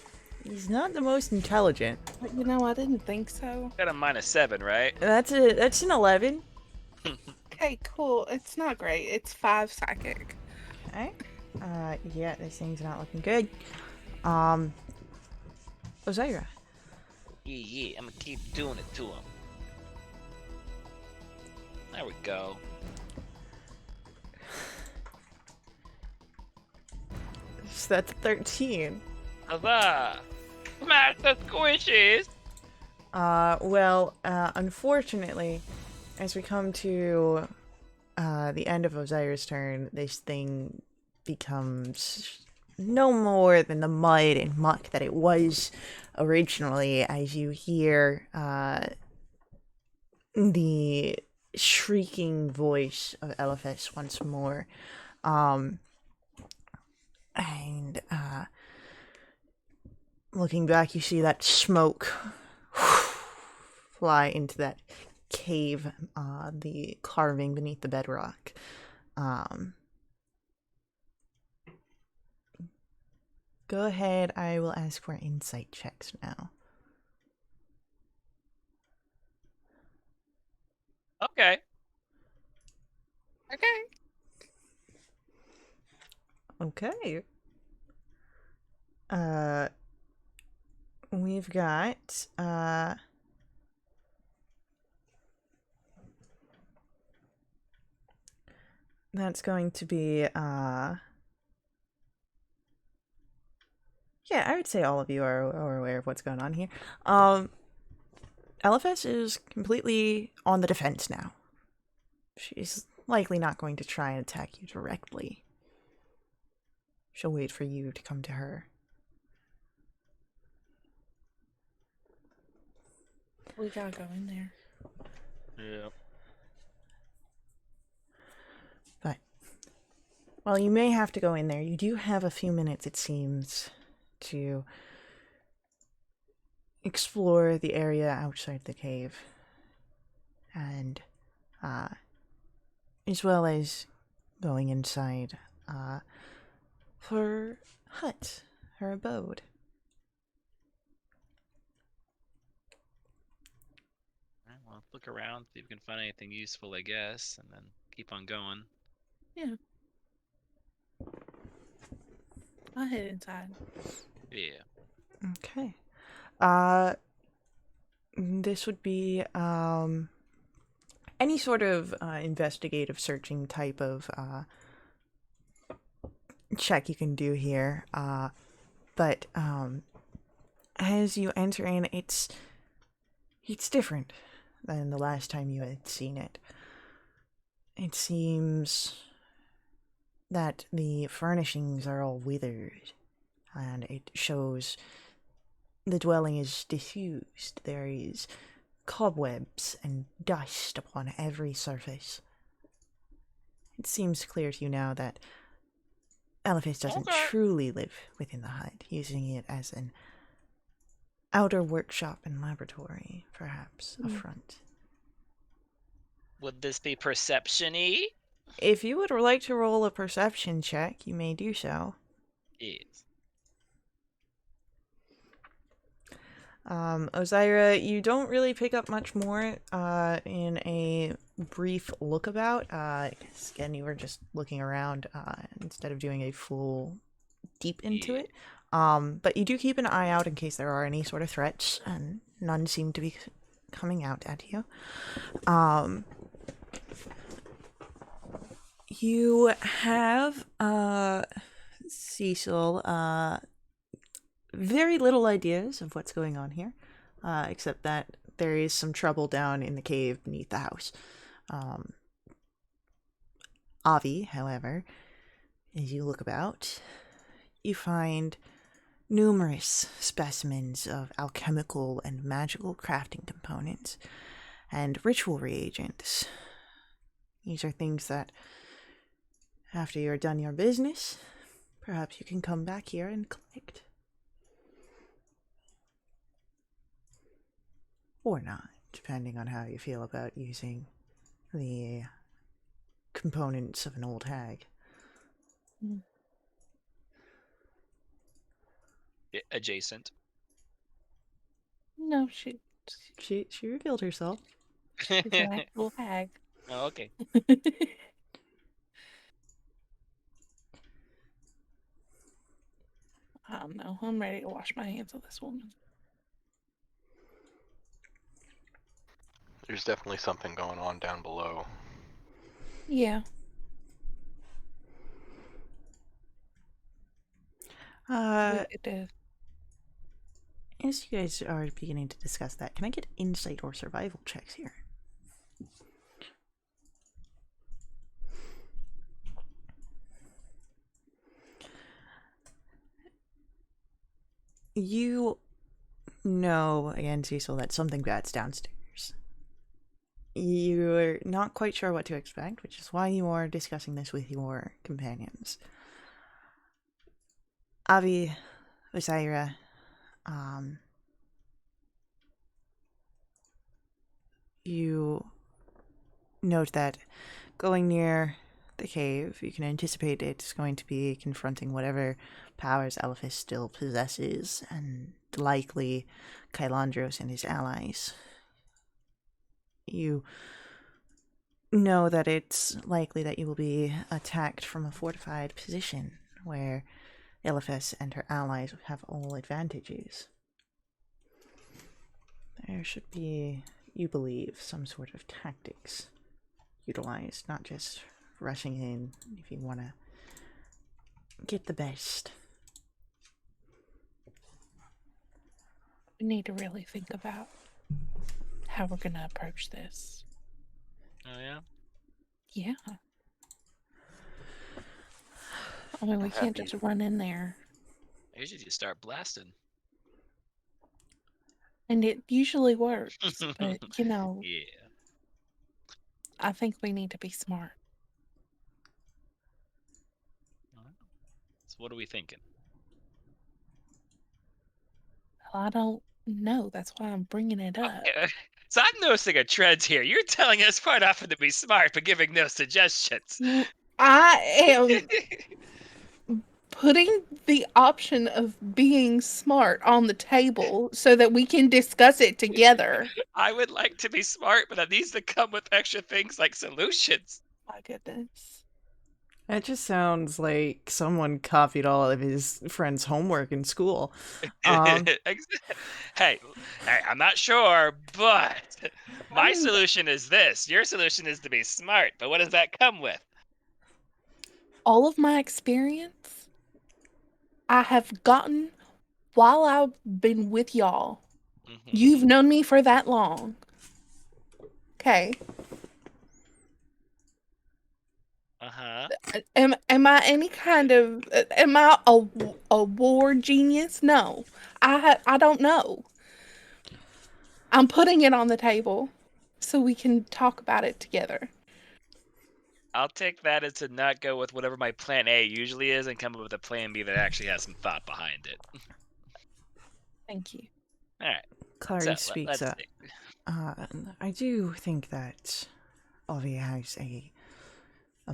He's not the most intelligent. But you know, I didn't think so. Got a -7, right? That's an 11. Okay, cool. It's not great. It's 5 psychic. Okay. Yeah, this thing's not looking good. Ozira. Yeah, I'm gonna keep doing it to him. There we go. So that's 13. Huzzah! Smash the squishies! Well, unfortunately, as we come to the end of Ozira's turn, this thing becomes no more than the mud and muck that it was originally, as you hear the shrieking voice of Eliphas once more. And looking back, you see that smoke fly into that cave, the carving beneath the bedrock. Go ahead, I will ask for insight checks now. Okay. Okay. Okay. We've got, that's going to be, yeah, I would say all of you are aware of what's going on here. Eliphas is completely on the defense now. She's likely not going to try and attack you directly. She'll wait for you to come to her. We gotta go in there. Yeah. But, while you may have to go in there, you do have a few minutes, it seems, to explore the area outside the cave. And, as well as going inside, her hut, her abode. Alright, well, look around, see if we can find anything useful, I guess, and then keep on going. Yeah. I'll head inside. Yeah. Okay. This would be any sort of investigative searching type of check you can do here. But as you enter in, it's different than the last time you had seen it. It seems that the furnishings are all withered, and it shows the dwelling is diffused. There is cobwebs and dust upon every surface. It seems clear to you now that Elephas doesn't Okay. truly live within the hut, using it as an outer workshop and laboratory, perhaps, a front. Would this be perception-y? If you would like to roll a perception check, you may do so. Yes. Osiris, you don't really pick up much more in a brief lookabout. 'Cause again, you were just looking around instead of doing a full deep into it. But you do keep an eye out in case there are any sort of threats, and none seem to be coming out at you. You have Cecil very little ideas of what's going on here, except that there is some trouble down in the cave beneath the house. Avi, however, as you look about, you find numerous specimens of alchemical and magical crafting components and ritual reagents. These are things that, after you're done your business, perhaps you can come back here and collect. Or not, depending on how you feel about using the components of an old hag. Adjacent. No, she's She revealed herself. an actual hag. Oh, okay. I don't know. I'm ready to wash my hands of this woman. There's definitely something going on down below. Yeah. It is. As you guys are beginning to discuss that, can I get insight or survival checks here? You know, again, Cecil, that something bad's downstairs. You're not quite sure what to expect, which is why you are discussing this with your companions. Avi, Osiris, you note that going near the cave, you can anticipate it's going to be confronting whatever powers Elephas still possesses, and likely Kylandros and his allies. You know that it's likely that you will be attacked from a fortified position where Elephas and her allies have all advantages. There should be, you believe, some sort of tactics utilized, not just rushing in if you want to get the best. We need to really think about how we're going to approach this. Oh, yeah? Yeah. I mean, we can't just run in there. I usually just start blasting. And it usually works, but, you know, Yeah. I think we need to be smart. So what are we thinking? Well, I don't know. That's why I'm bringing it up. So I'm noticing a trend here. You're telling us quite often to be smart, but giving no suggestions. I am putting the option of being smart on the table so that we can discuss it together. I would like to be smart, but that needs to come with extra things like solutions. My goodness. It just sounds like someone copied all of his friend's homework in school. Um, Hey, I'm not sure, but my mean- solution is this. Your solution is to be smart, but what does that come with? All of my experience I have gotten while I've been with y'all. Mhm. You've known me for that long. Okay. Uh-huh. Am I any kind of am I a war genius? No. I don't know. I'm putting it on the table so we can talk about it together. I'll take that as to not go with whatever my plan A usually is and come up with a plan B that actually has some thought behind it. Thank you. All right. Clary So, speaks let's up. see. I do think that Avi has a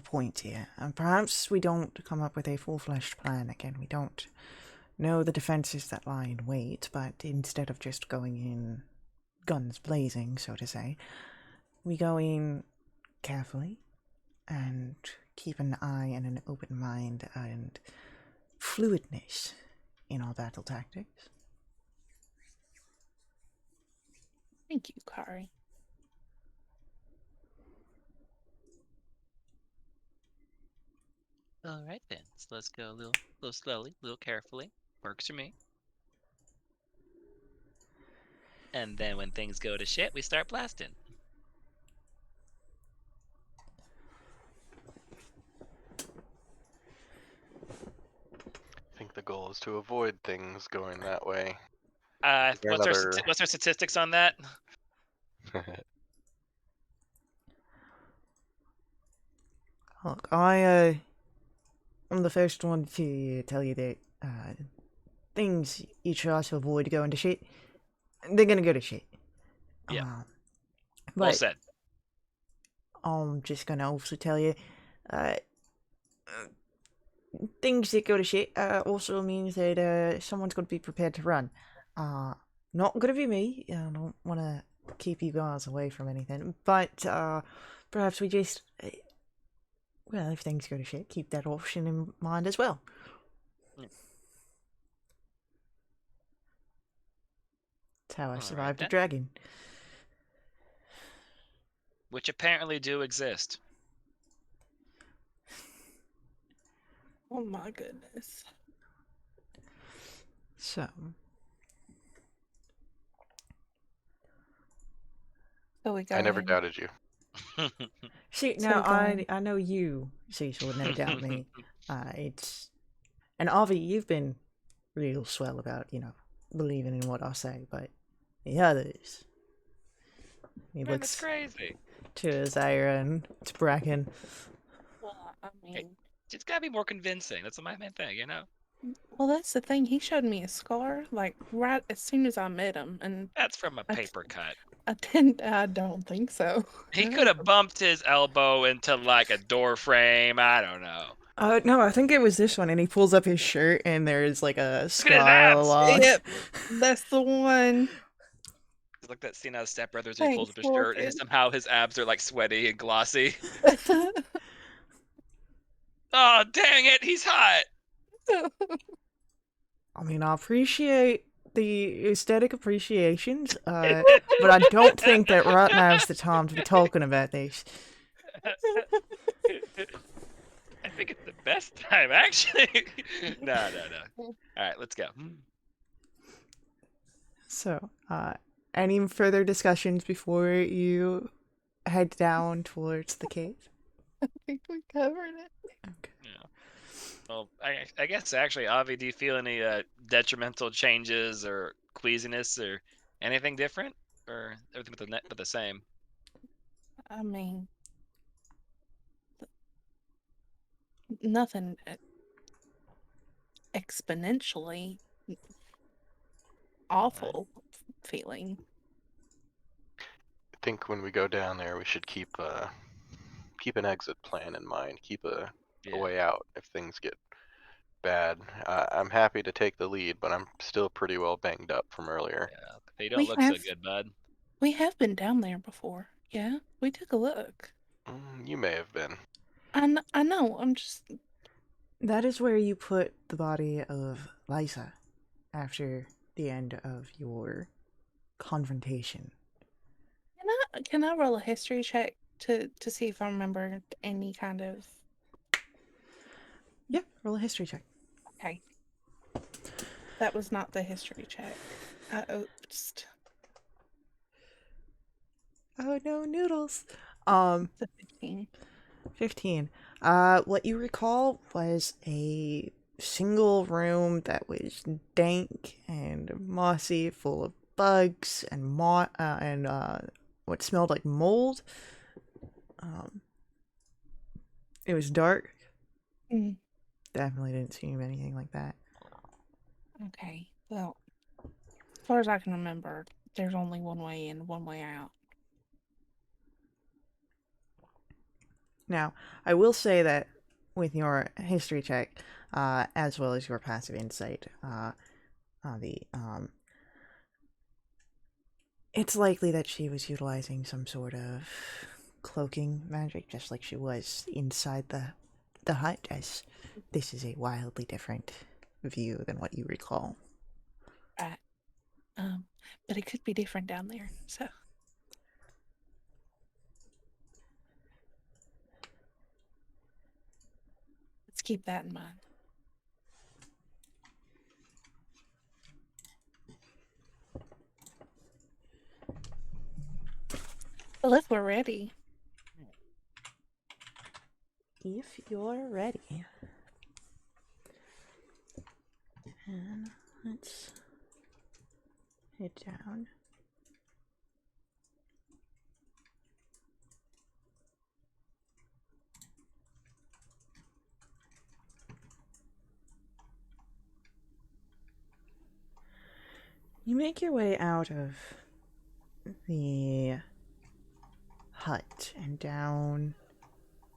point here. And perhaps we don't come up with a full-fledged plan again. We don't know the defenses that lie in wait, but instead of just going in guns blazing, so to say, we go in carefully and keep an eye and an open mind and fluidness in our battle tactics. Thank you, Kari. All right then. So let's go a little slowly, a little carefully. Works for me. And then when things go to shit, we start blasting. I think the goal is to avoid things going that way. There What's another- our statistics on that? Look, I'm the first one to tell you that things you try to avoid going to shit, they're gonna go to shit. Yeah. But Well said. I'm just gonna also tell you, things that go to shit also means that someone's gonna be prepared to run. Not gonna be me. I don't want to keep you guys away from anything, but perhaps we just, well, if things go to shit, keep that option in mind as well. That's how I Alright survived a then. dragon. Which apparently do exist. Oh my goodness. So, So we go I never in. doubted you. see, So now we go I know you, Cecil, would never doubt me. And Avi, you've been real swell about, believing in what I say, but the others. He Man, that's looks crazy. to Zaira and to Bracken. Well, I mean, It's gotta be more convincing. That's my main thing, you know? well, that's the thing. He showed me a scar like right as soon as I met him, and That's from a I- paper cut. I don't think so. He could have bumped his elbow into like a door frame. I don't know. No, I think it was this one, and he pulls up his shirt, and there's like a Look at his scar abs! along. Yep, that's the one. It's like that scene out of Step Brothers where he pulls up Thanks, his shirt and Morgan. somehow his abs are like sweaty and glossy. Oh, dang it, he's hot! I mean, I appreciate the aesthetic appreciations, but I don't think that right now is the time to be talking about this. I think it's the best time, actually. No. Alright, let's go. So, any further discussions before you head down towards the cave? I think we covered it. Okay. Yeah. Well, I guess actually, Avi, do you feel any detrimental changes or queasiness or anything different, or everything but the same? I mean, nothing exponentially awful feeling. I think when we go down there, we should keep an exit plan in mind. Keep a Yeah. way out if things get bad. I'm happy to take the lead, but I'm still pretty well banged up from earlier. Yeah, they don't look so good, bud. We have been down there before. Yeah, we took a look. You may have been. I know. I'm just. That is where you put the body of Liza after the end of your confrontation. Can I roll a history check to see if I remember any kind of? Yeah, roll a history check. Okay. That was not the history check. I oopsed. Oh no, noodles. It's a 15. 15. What you recall was a single room that was dank and mossy, full of bugs and what smelled like mold. It was dark. Mm. Definitely didn't seem anything like that. Okay. Well, as far as I can remember, there's only one way in, one way out. Now, I will say that with your history check, as well as your passive insight, it's likely that she was utilizing some sort of cloaking magic, just like she was inside the hut, as this is a wildly different view than what you recall. Right. But it could be different down there, so. Let's keep that in mind. Well, if we're ready. If you're ready. And let's head down. You make your way out of the hut and down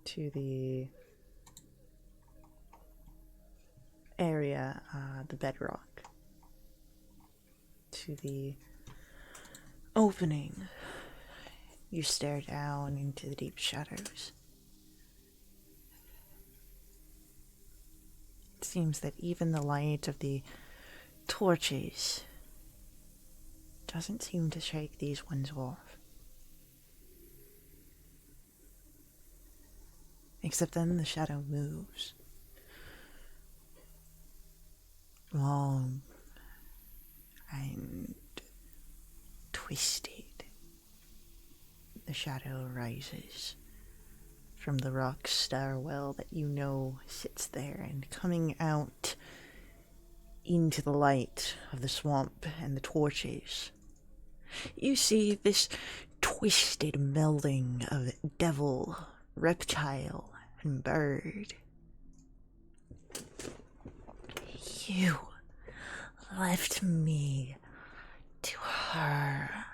to the area, the bedrock, to the opening. You stare down into the deep shadows. It seems that even the light of the torches doesn't seem to shake these ones off. Except then the shadow moves. Long and twisted. The shadow rises from the rock stairwell that you know sits there, and coming out into the light of the swamp and the torches, you see this twisted melding of devil, reptile, and bird. You left me to her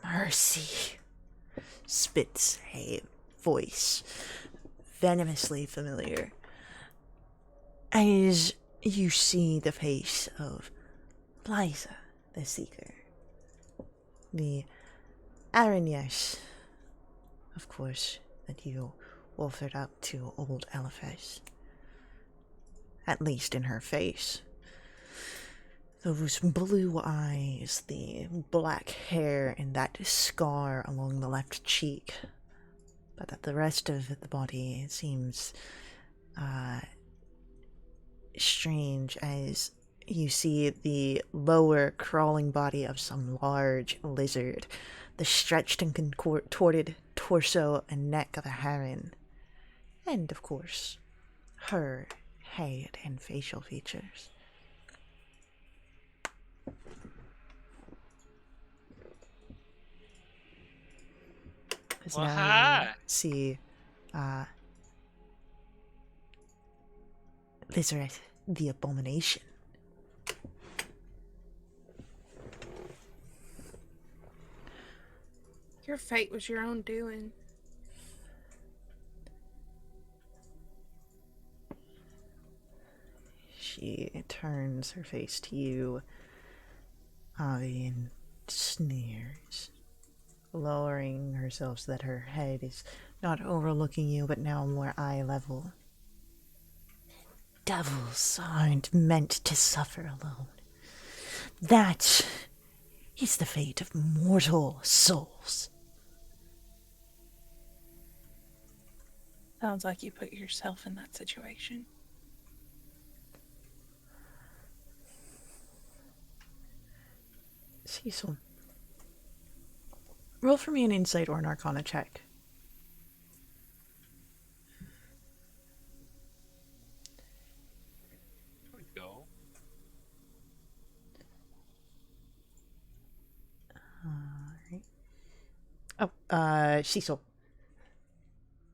mercy, spits a voice venomously familiar as you see the face of Liza, the Seeker. The Aranyes, of course, that you offered up to old Eliphaz. At least in her face. Those blue eyes, the black hair, and that scar along the left cheek. But that the rest of the body seems strange, as you see the lower crawling body of some large lizard, the stretched and contorted torso and neck of a heron, and of course, her head and facial features. Because Well, now hi. you see Lizareth, the Abomination. Your fate was your own doing. she turns her face to you, Avi, and sneers, lowering herself so that her head is not overlooking you, but now more eye level. Devils aren't meant to suffer alone. That is the fate of mortal souls. Sounds like you put yourself in that situation. Cecil, roll for me an insight or an arcana check. Here we go. Oh, Cecil.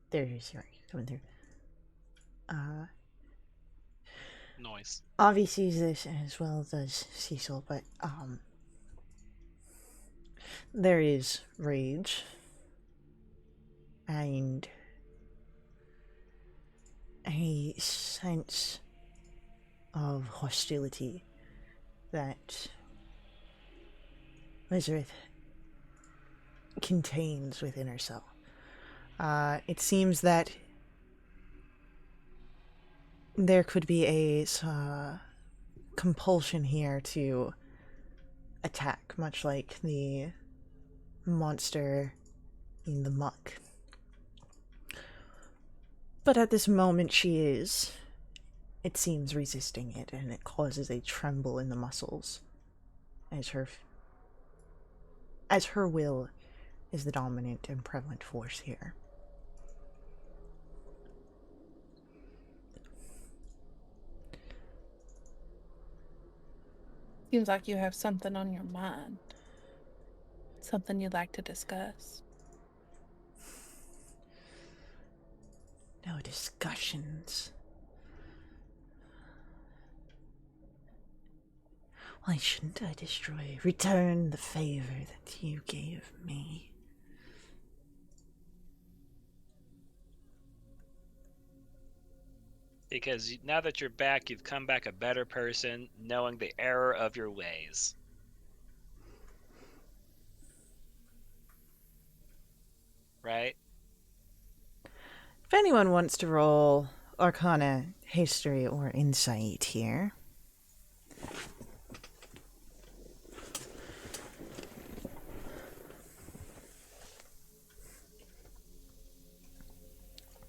There he is. Sorry, coming through. Noise. Avi sees this as well as Cecil, but, there is rage and a sense of hostility that Elizabeth contains within herself. It seems that there could be a compulsion here to attack, much like the monster in the muck. But at this moment she is, it seems, resisting it, and it causes a tremble in the muscles as her will is the dominant and prevalent force here. Seems like you have something on your mind. Something you'd like to discuss. No discussions. Why shouldn't I return the favor that you gave me? Because now that you're back, you've come back a better person, knowing the error of your ways. Right? If anyone wants to roll Arcana, History, or Insight here.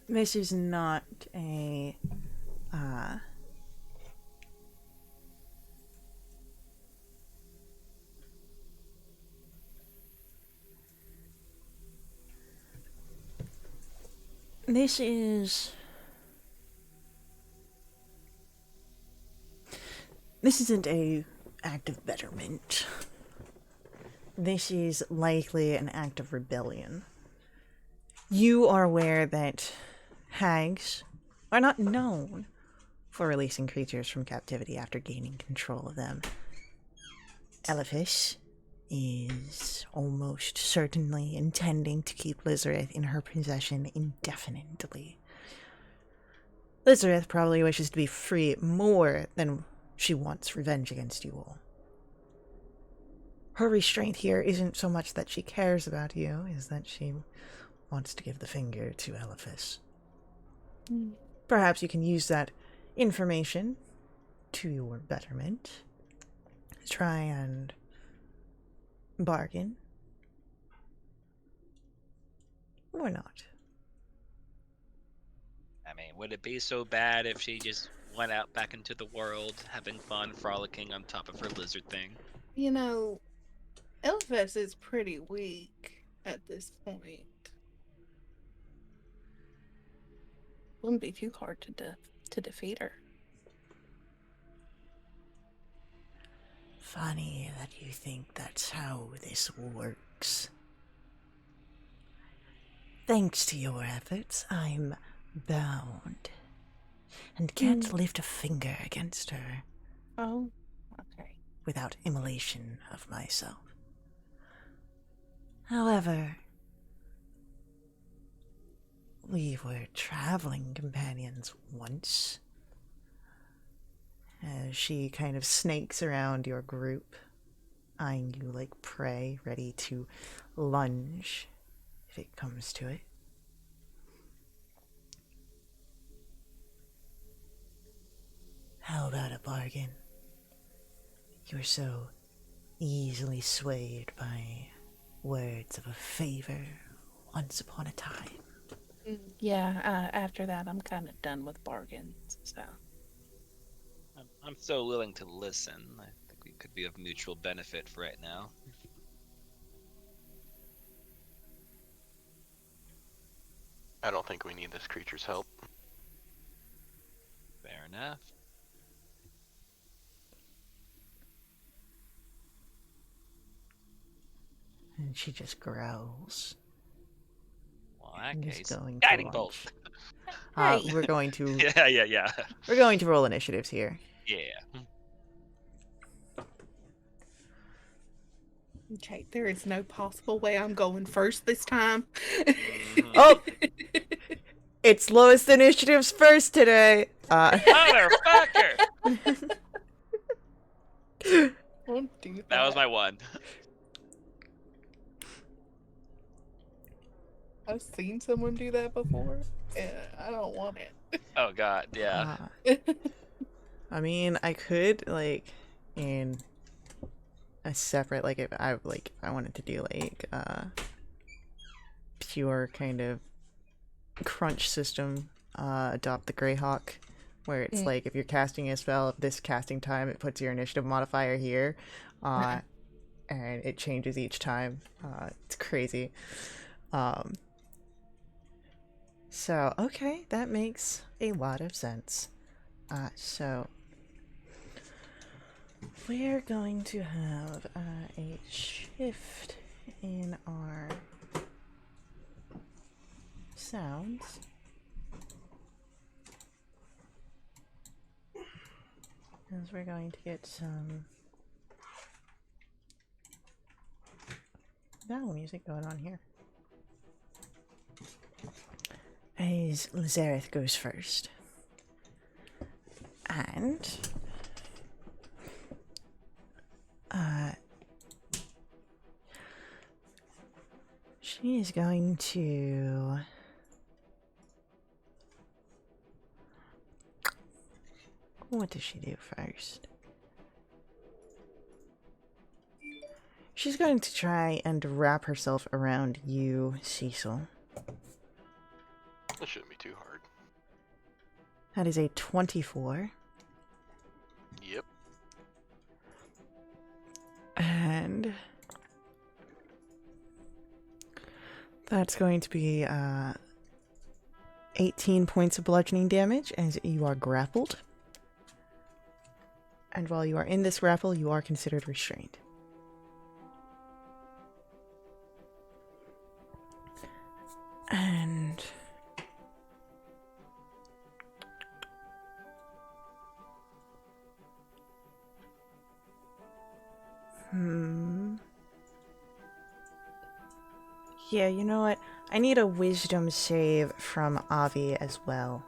This is not a this isn't a act of betterment. This is likely an act of rebellion. You are aware that hags are not known for releasing creatures from captivity after gaining control of them. Elephas is almost certainly intending to keep Lizareth in her possession indefinitely. Lizareth probably wishes to be free more than she wants revenge against you all. Her restraint here isn't so much that she cares about you, is that she wants to give the finger to Elephas. Perhaps you can use that information to your betterment. Try and bargain. Or not. I mean, would it be so bad if she just went out back into the world, having fun, frolicking on top of her lizard thing? You know, Elvis is pretty weak at this point. Wouldn't be too hard to defeat her. Funny that you think that's how this works. Thanks to your efforts, I'm bound and can't lift a finger against her. Oh, okay. Without immolation of myself. However, we were traveling companions once, as she kind of snakes around your group, eyeing you like prey, ready to lunge if it comes to it. How about a bargain? You were so easily swayed by words of a favor once upon a time. Yeah, after that, I'm kind of done with bargains, so. I'm so willing to listen. I think we could be of mutual benefit for right now. I don't think we need this creature's help. Fair enough. And she just growls. Well, in that And is case, going to guiding launch. bolt. Hey. We're going to Yeah. we're going to roll initiatives here. Yeah. Okay, there is no possible way I'm going first this time. Oh, it's lowest initiatives first today. Motherfucker! Don't do that. That was my one. I've seen someone do that before, and I don't want it. Oh god, yeah. I mean, I could like in a separate like if I wanted to do like pure kind of crunch system, adopt the Greyhawk, where it's like if you're casting a spell at this casting time, it puts your initiative modifier here, and it changes each time. It's crazy. So okay, that makes a lot of sense. So we're going to have a shift in our sounds. As we're going to get some battle music going on here. As Lazareth goes first. And she is going to what does she do first? She's going to try and wrap herself around you, Cecil. That shouldn't be too hard. That is a 24. Yep. And that's going to be 18 points of bludgeoning damage as you are grappled. And while you are in this grapple, you are considered restrained. And yeah, you know what? I need a wisdom save from Avi as well.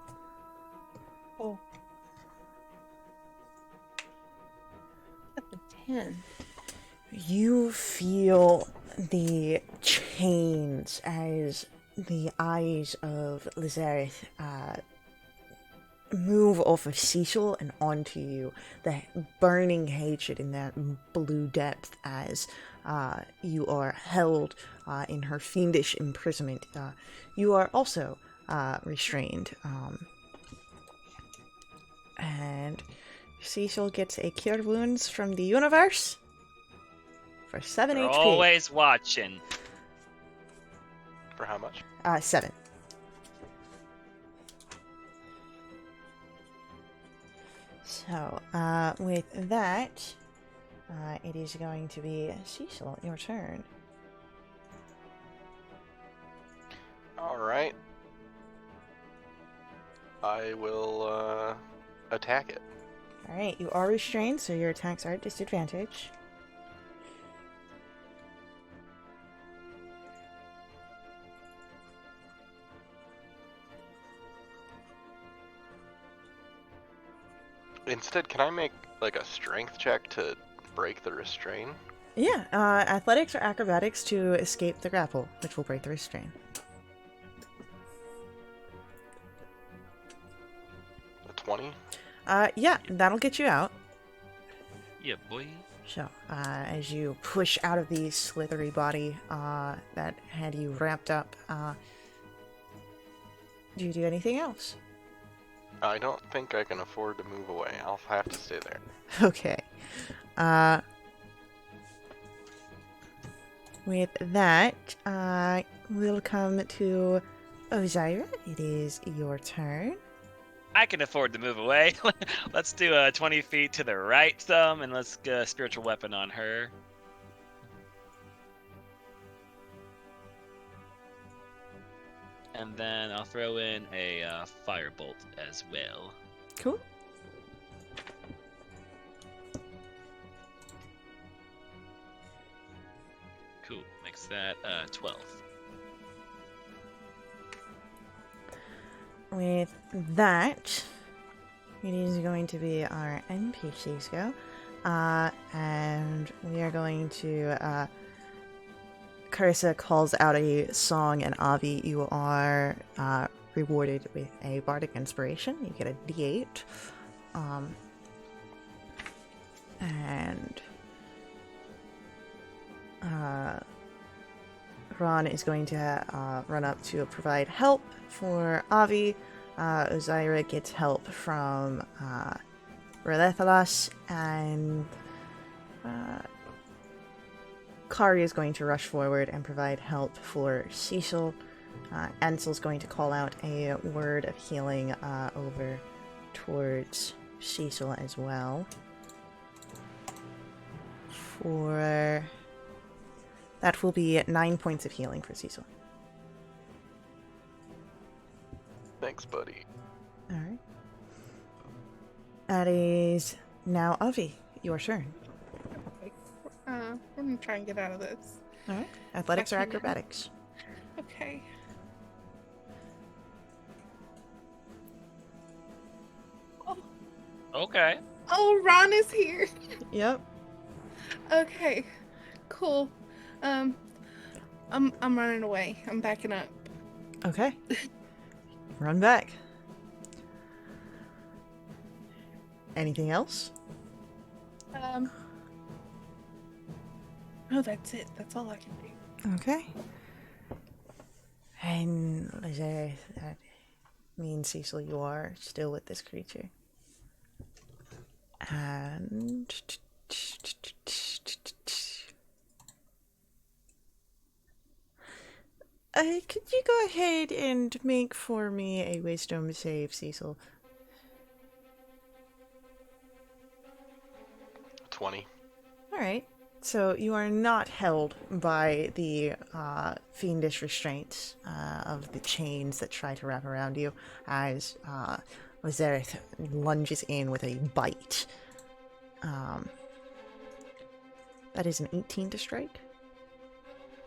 Oh. That's a 10. You feel the chains as the eyes of Lazareth move off of Cecil and onto you. The burning hatred in that blue depth as you are held in her fiendish imprisonment. You are also restrained. And Cecil gets a Cure Wounds from the universe for 7 They're HP. always watching. For how much? 7. So, with that, it is going to be Cecil, your turn. Alright. I will attack it. Alright, you are restrained, so your attacks are at disadvantage. Instead, can I make like a strength check to break the restraint? Yeah, athletics or acrobatics to escape the grapple, which will break the restraint. A 20? Yeah, that'll get you out. Yeah, boy. So, as you push out of the slithery body that had you wrapped up, do you do anything else? I don't think I can afford to move away. I'll have to stay there. Okay. With that, we'll come to Ozira. It is your turn. I can afford to move away. Let's do 20 feet to the right some, and let's get a spiritual weapon on her. And then I'll throw in a firebolt as well. Cool. Cool. Makes that 12. With that, it is going to be our NPCs go. And we are going to, Carissa calls out a song, and Avi, you are rewarded with a bardic inspiration. You get a d8. And Ron is going to run up to provide help for Avi. Ozira gets help from Relethalas, and Kari is going to rush forward and provide help for Cecil. Ansel's going to call out a word of healing over towards Cecil as well. For that will be 9 points of healing for Cecil. Thanks, buddy. Alright. That is now Avi, your turn. Okay. We're gonna try and get out of this. Alright. Athletics or Actually, no. acrobatics? Okay. Okay. Oh, Ron is here. Yep. Okay. Cool. I'm running away. I'm backing up. Okay. Run back. Anything else? No, that's it. That's all I can do. Okay. And that means, Cecil, you are still with this creature. And could you go ahead and make for me a wisdom save, Cecil? 20. Alright. So you are not held by the fiendish restraints of the chains that try to wrap around you as Ozerith lunges in with a bite. That is an 18 to strike.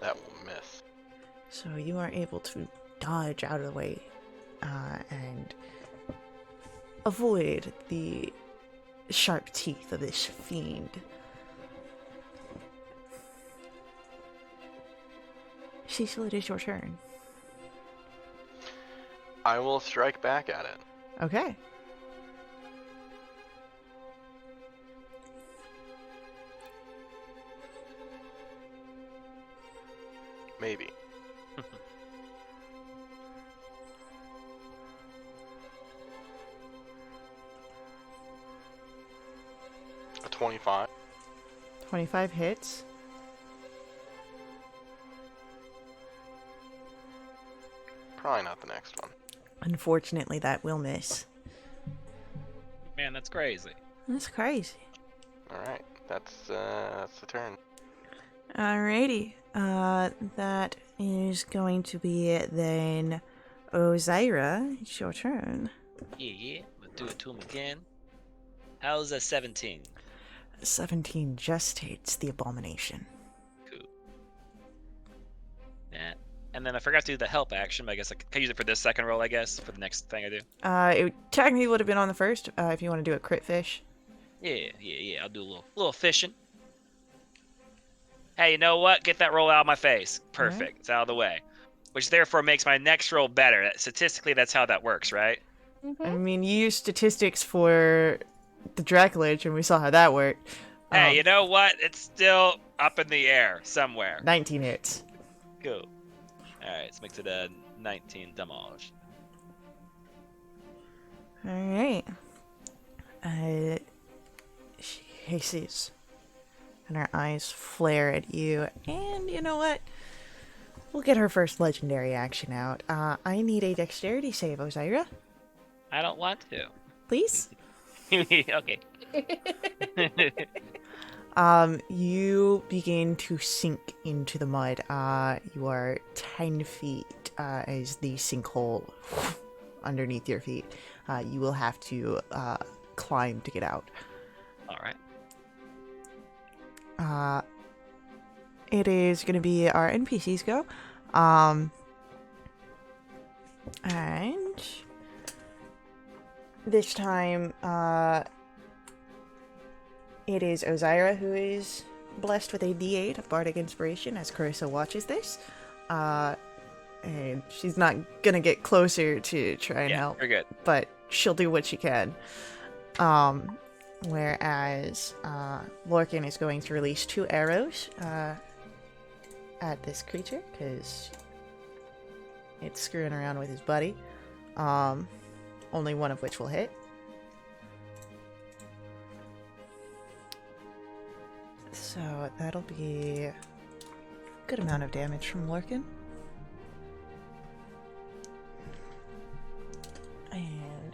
That will miss. So you are able to dodge out of the way and avoid the sharp teeth of this fiend. Cecil, it is your turn. I will strike back at it. Okay. Maybe. A 25. 25 hits. Probably not the next one. Unfortunately, that will miss. Man, that's crazy. That's crazy. Alright, that's the turn. Alrighty. That is going to be then Ozira. It's your turn. Yeah. We'll do it to him again. How's a 17? 17 just hits the abomination. Cool. That And then I forgot to do the help action, but I guess I can use it for this second roll, I guess, for the next thing I do. It technically would have been on the first, if you want to do a crit fish. Yeah. I'll do a little fishing. Hey, you know what? Get that roll out of my face. Perfect. It's out of the way. Which therefore makes my next roll better. Statistically, that's how that works, right? I mean, you used statistics for the Dracolich, and we saw how that worked. Hey, you know what? It's still up in the air somewhere. 19 hits. Cool. Alright, let's make it a 19 damage. Alright. She hisses. And her eyes flare at you. And you know what? We'll get her first legendary action out. I need a dexterity save, Ozira. I don't want to. Please? Okay. You begin to sink into the mud. You are 10 feet as the sinkhole underneath your feet. You will have to climb to get out. Alright. It is going to be our NPCs go. And this time, it is Ozira who is blessed with a D8 of Bardic Inspiration as Carissa watches this. And she's not gonna get closer to try and help, you're good. but she'll do what she can. Whereas Lorcan is going to release 2 arrows at this creature because it's screwing around with his buddy. Only one of which will hit. So that'll be a good amount of damage from Lorcan. And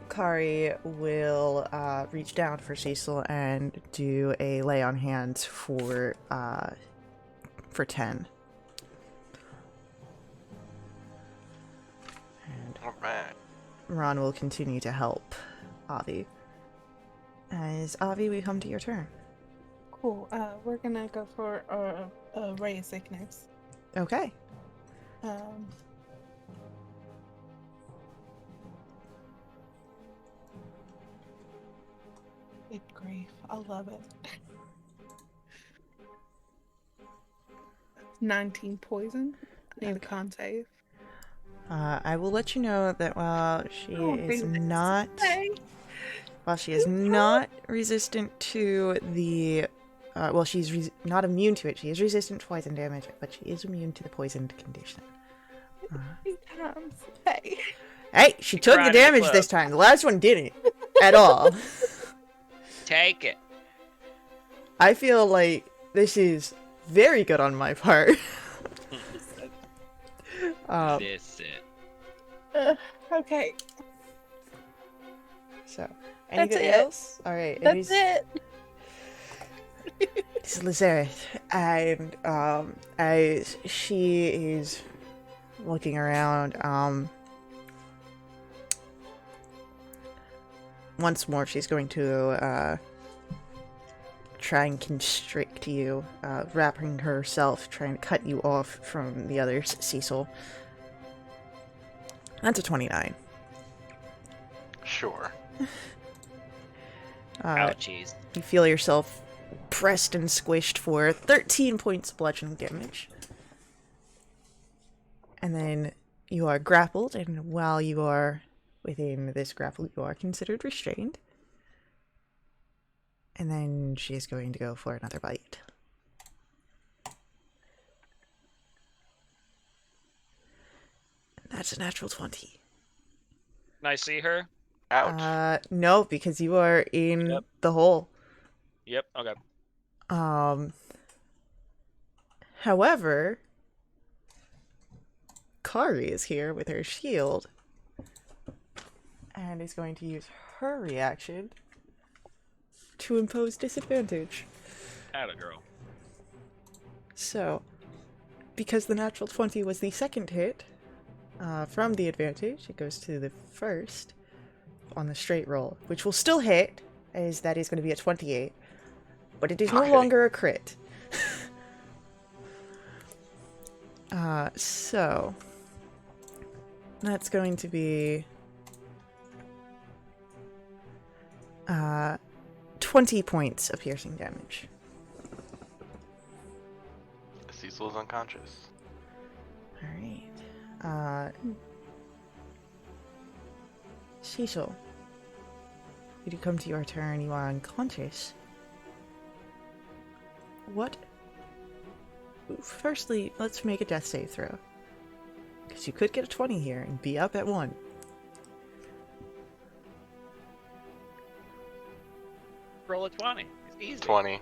Kari will reach down for Cecil and do a lay on hands for 10. And Alright. Ron will continue to help Avi. As Avi, we come to your turn. Cool. We're gonna go for a ray of sickness. Okay. Good grief. I love it. 19 poison. I need a con save. I will let you know that while she is not resistant to the well, she's not immune to it. She is resistant to poison damage, but she is immune to the poisoned condition. 3 times. Hey. Hey, she took the cried in the damage club. this time. The last one didn't at all. Take it. I feel like this is very good on my part. This it. Okay. So, That's anybody it. else? All right. That's it. This is Lizareth, and as she is looking around, once more she's going to try and constrict you, wrapping herself, trying to cut you off from the others, Cecil. That's a 29. Sure. Ouchies. You feel yourself pressed and squished for 13 points of bludgeoning damage. And then you are grappled, and while you are within this grapple, you are considered restrained. And then she is going to go for another bite. And that's a natural 20. Can I see her? Ouch. No, because you are in Yep. the hole. Yep, okay. However, Kari is here with her shield and is going to use her reaction to impose disadvantage. Atta girl. So, because the natural 20 was the second hit from the advantage, it goes to the first on the straight roll, which will still hit, as that is going to be a 28. but it is no Okay. longer a crit. So that's going to be 20 points of piercing damage. Cecil's unconscious. Alright. Cecil, you do come to your turn, you are unconscious. What? Firstly, let's make a death save throw. Because you could get a 20 here and be up at 1. Roll a 20. It's easy. 20.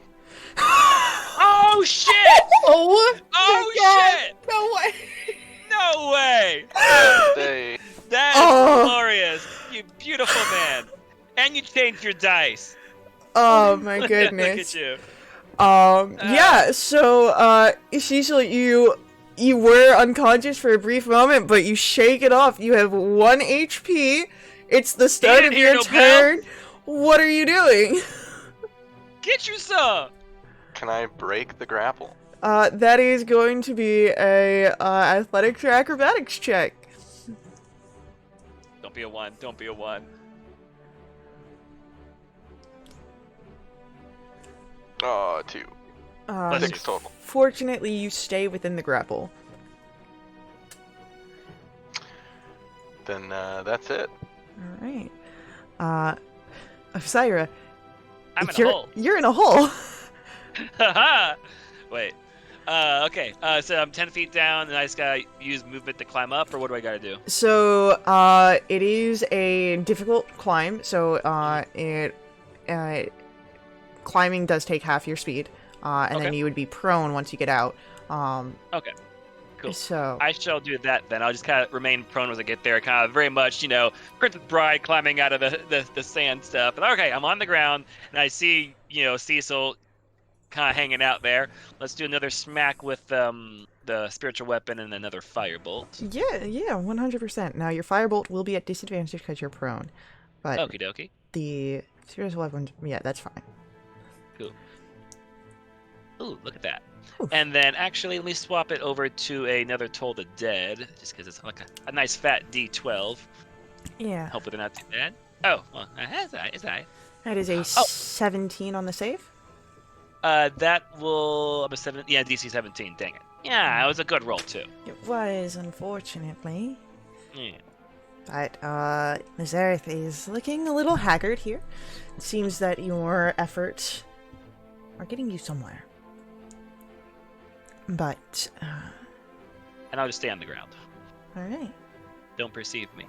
Oh shit! Oh! Oh my shit! God, no way! No way! They, That is Oh. glorious! You beautiful man! And you changed your dice! Oh my Look goodness. at you. Yeah, so, Cecil, you were unconscious for a brief moment, but you shake it off. You have 1 HP. It's the start didn't of hear your no turn. What are you doing? Get you some! can I break the grapple? That is going to be a, athletics or acrobatics check. Don't be a 1. Don't be a 1. Oh, 2. Um, 6 total. Fortunately, you stay within the grapple. Then that's it. Alright. Syra, I'm in a you're, hole. you're in a hole. Haha! Wait. Okay. So I'm 10 feet down, and I just gotta use movement to climb up, or what do I gotta do? So, it is a difficult climb, so, climbing does take half your speed, and then Okay. you would be prone once you get out. Okay. Cool. So, I shall do that then. I'll just kind of remain prone as I get there, kind of very much, Princess Bride climbing out of the sand stuff. But okay, I'm on the ground, and I see, Cecil kind of hanging out there. Let's do another smack with the spiritual weapon and another firebolt. yeah, 100%. Now, your firebolt will be at disadvantage because you're prone, but Okie dokie. the spiritual weapon, yeah, that's fine. Cool. Ooh, look at that. Ooh. And then actually, let me swap it over to another Toll the Dead, just because it's like a nice fat D12. Yeah, Hopefully they're not too bad. Oh, well, is I. that is a 17 on the save. That will... I'm a 7... Yeah, DC 17, dang it. Yeah, it was a good roll, too. It was, unfortunately. Yeah. But, Nazareth is looking a little haggard here. It seems that your efforts are getting you somewhere. But, And I'll just stay on the ground. alright. Don't perceive me.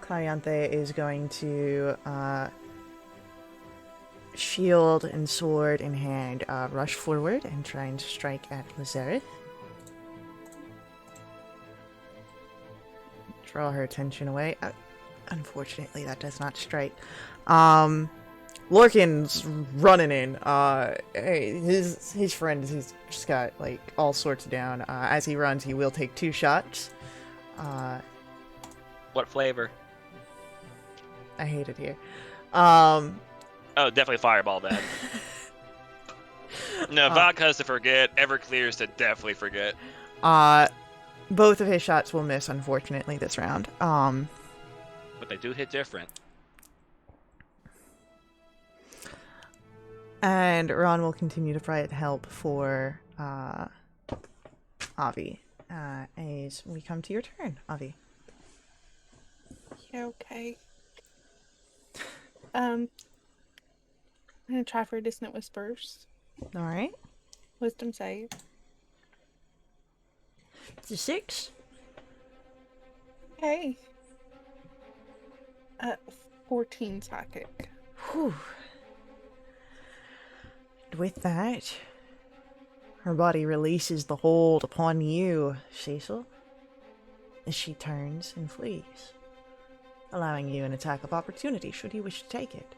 Carianthe is going to, shield and sword in hand, rush forward and try and strike at Nazareth. Draw her attention away. Unfortunately, that does not strike. Lorcan's running in. His friend has just got like all sorts down. As he runs, he will take 2 shots. What flavor? I hate it here. Oh, definitely Fireball, then. No, Vodka's to forget. Everclear's to definitely forget. Both of his shots will miss, unfortunately, this round. But they do hit different. And Ron will continue to provide help for Avi. As we come to your turn, Avi. Yeah, okay. I'm gonna try for Dissonant Whispers. All right. Wisdom save. It's a 6. Okay. 14 psychic. Whew. With that, her body releases the hold upon you, Cecil, as she turns and flees, allowing you an attack of opportunity should you wish to take it.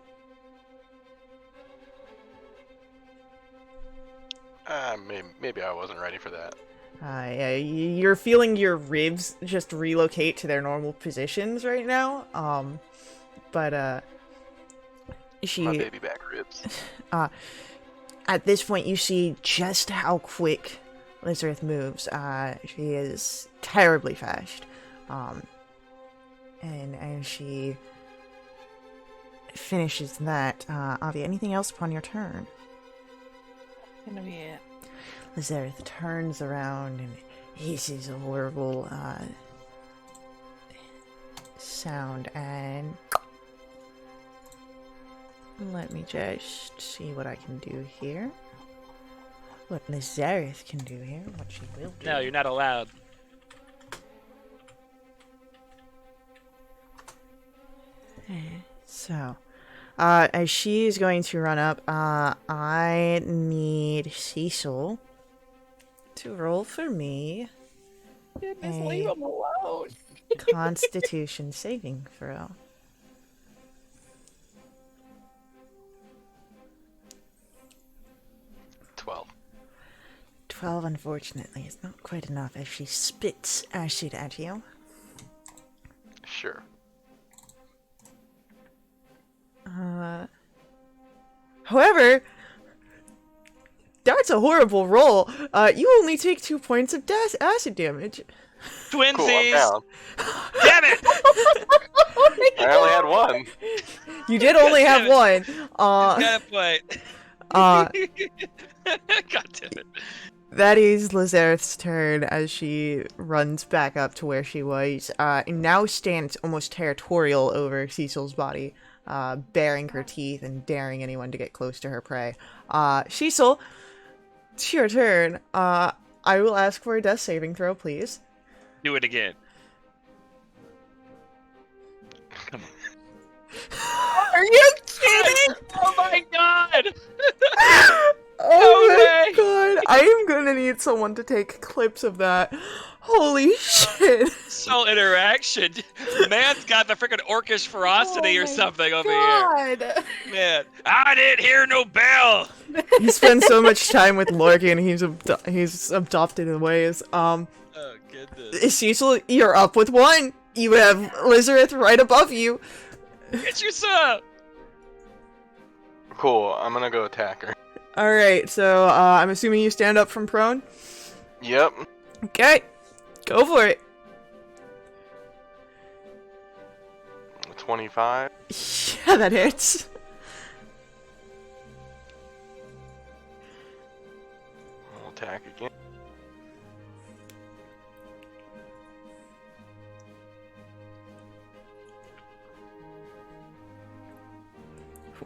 Maybe I wasn't ready for that. Yeah, you're feeling your ribs just relocate to their normal positions right now. But My She, baby back ribs. at this point, you see just how quick Lizareth moves. She is terribly fast. And as she finishes that, Avi, anything else upon your turn? Gonna be it. Lizareth turns around and hisses a horrible sound, and let me just see what I can do here. What Lizareth can do here, what she will do. No, you're not allowed. So, as she is going to run up, I need Cecil to roll for me Goodness, Hey. leave him alone. Constitution saving throw. $12. 12, unfortunately, is not quite enough as she spits acid at you. Sure. However, that's a horrible roll. You only take 2 points of acid damage. Cool, I'm Twinsies! down. Damn it! I only had one. You did only have one. Got a point. God God damn it. That is Lizareth's turn as she runs back up to where she was, and now stands almost territorial over Cecil's body, baring her teeth and daring anyone to get close to her prey. Cecil, it's your turn. I will ask for a death saving throw, please. Do it again. Are you kidding? Oh my god! Oh No my way! god, I am gonna need someone to take clips of that. Holy shit. Soul interaction. Man's got the freaking orcish ferocity Oh or my something over here. God. Man, I didn't hear no bell. He spends so much time with Lorcan, he's adopted in ways. Oh goodness. Cecil, you're up with one. You have Lizareth right above you. Get you some. Cool, I'm gonna go attack her. Alright, so I'm assuming you stand up from prone? Yep. Okay, go for it. 25. Yeah, that hits. I'll attack again.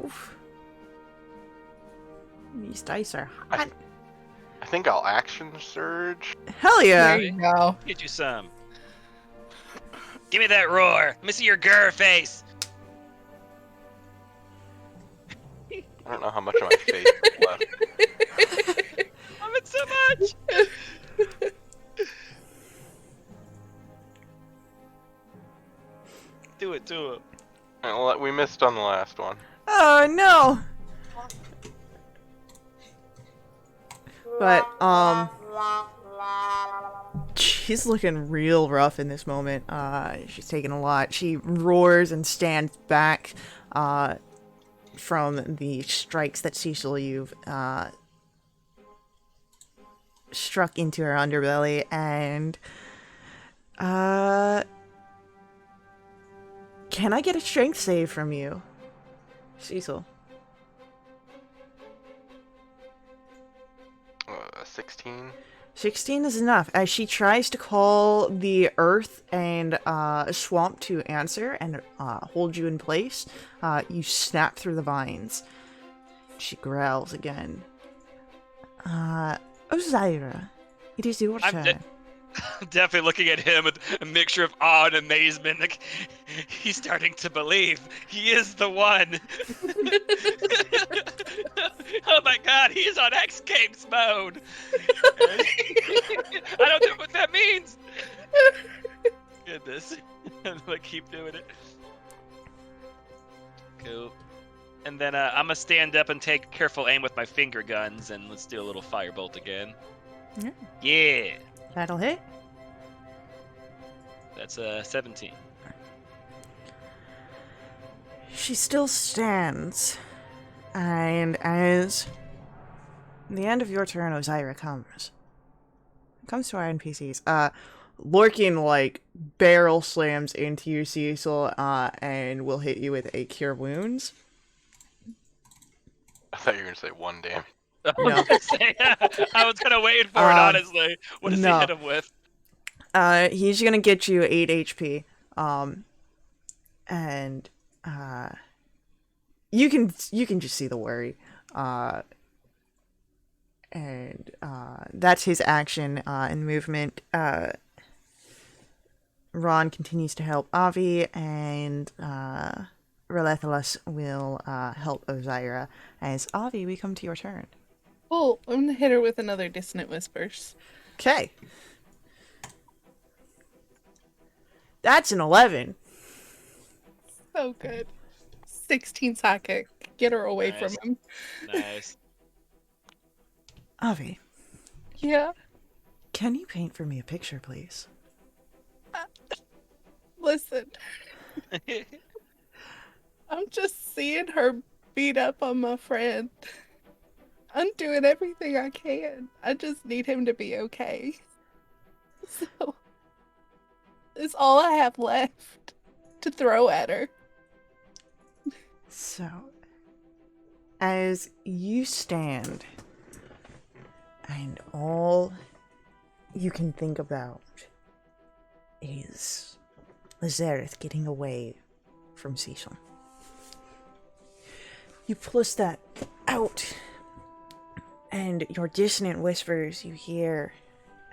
Oof. These dice are I, hot. I think I'll action surge. Hell yeah. There you go. Get you some. Give me that roar. Let me see your grr face. I don't know how much of my face is left. Love it so much. Do it to him. Well, we missed on the last one. Oh no. But she's looking real rough in this moment. She's taking a lot. She roars and stands back from the strikes that Cecil, you've struck into her underbelly, and can I get a strength save from you, Cecil? 16. 16 is enough. As she tries to call the earth and swamp to answer and hold you in place, you snap through the vines. She growls again. Osiris, it is your turn. Definitely looking at him with a mixture of awe and amazement. Like, he's starting to believe he is the one. Oh my god, he's on X Games mode. I don't know what that means. Goodness. I'm gonna keep doing it. Cool. And then I'm gonna stand up and take careful aim with my finger guns, and let's do a little firebolt again. Yeah. Yeah. That'll hit. That's 17. She still stands. And as the end of your turn, Osiris comes to our NPCs. Lorcan, like, barrel slams into you, Cecil, and will hit you with a Cure Wounds. I thought you were gonna say 1 damage. No. I was kind of waiting for it, honestly. What does he no. hit him with? He's gonna get you 8 HP. And you can just see the worry. And that's his action and movement. Ron continues to help Avi, and Relethalus will help Osiris. As Avi, we come to your turn. Oh, I'm gonna hit her with another Dissonant Whispers. Okay. That's an 11. So good. 16 psychic. Get her away Nice. from him. Nice. Avi, Yeah. can you paint for me a picture, please? Listen, I'm just seeing her beat up on my friend. I'm doing everything I can. I just need him to be okay. So, it's all I have left to throw at her. So, as you stand, and all you can think about is Lazareth getting away from Cecil. You push that out, and your dissonant whispers you hear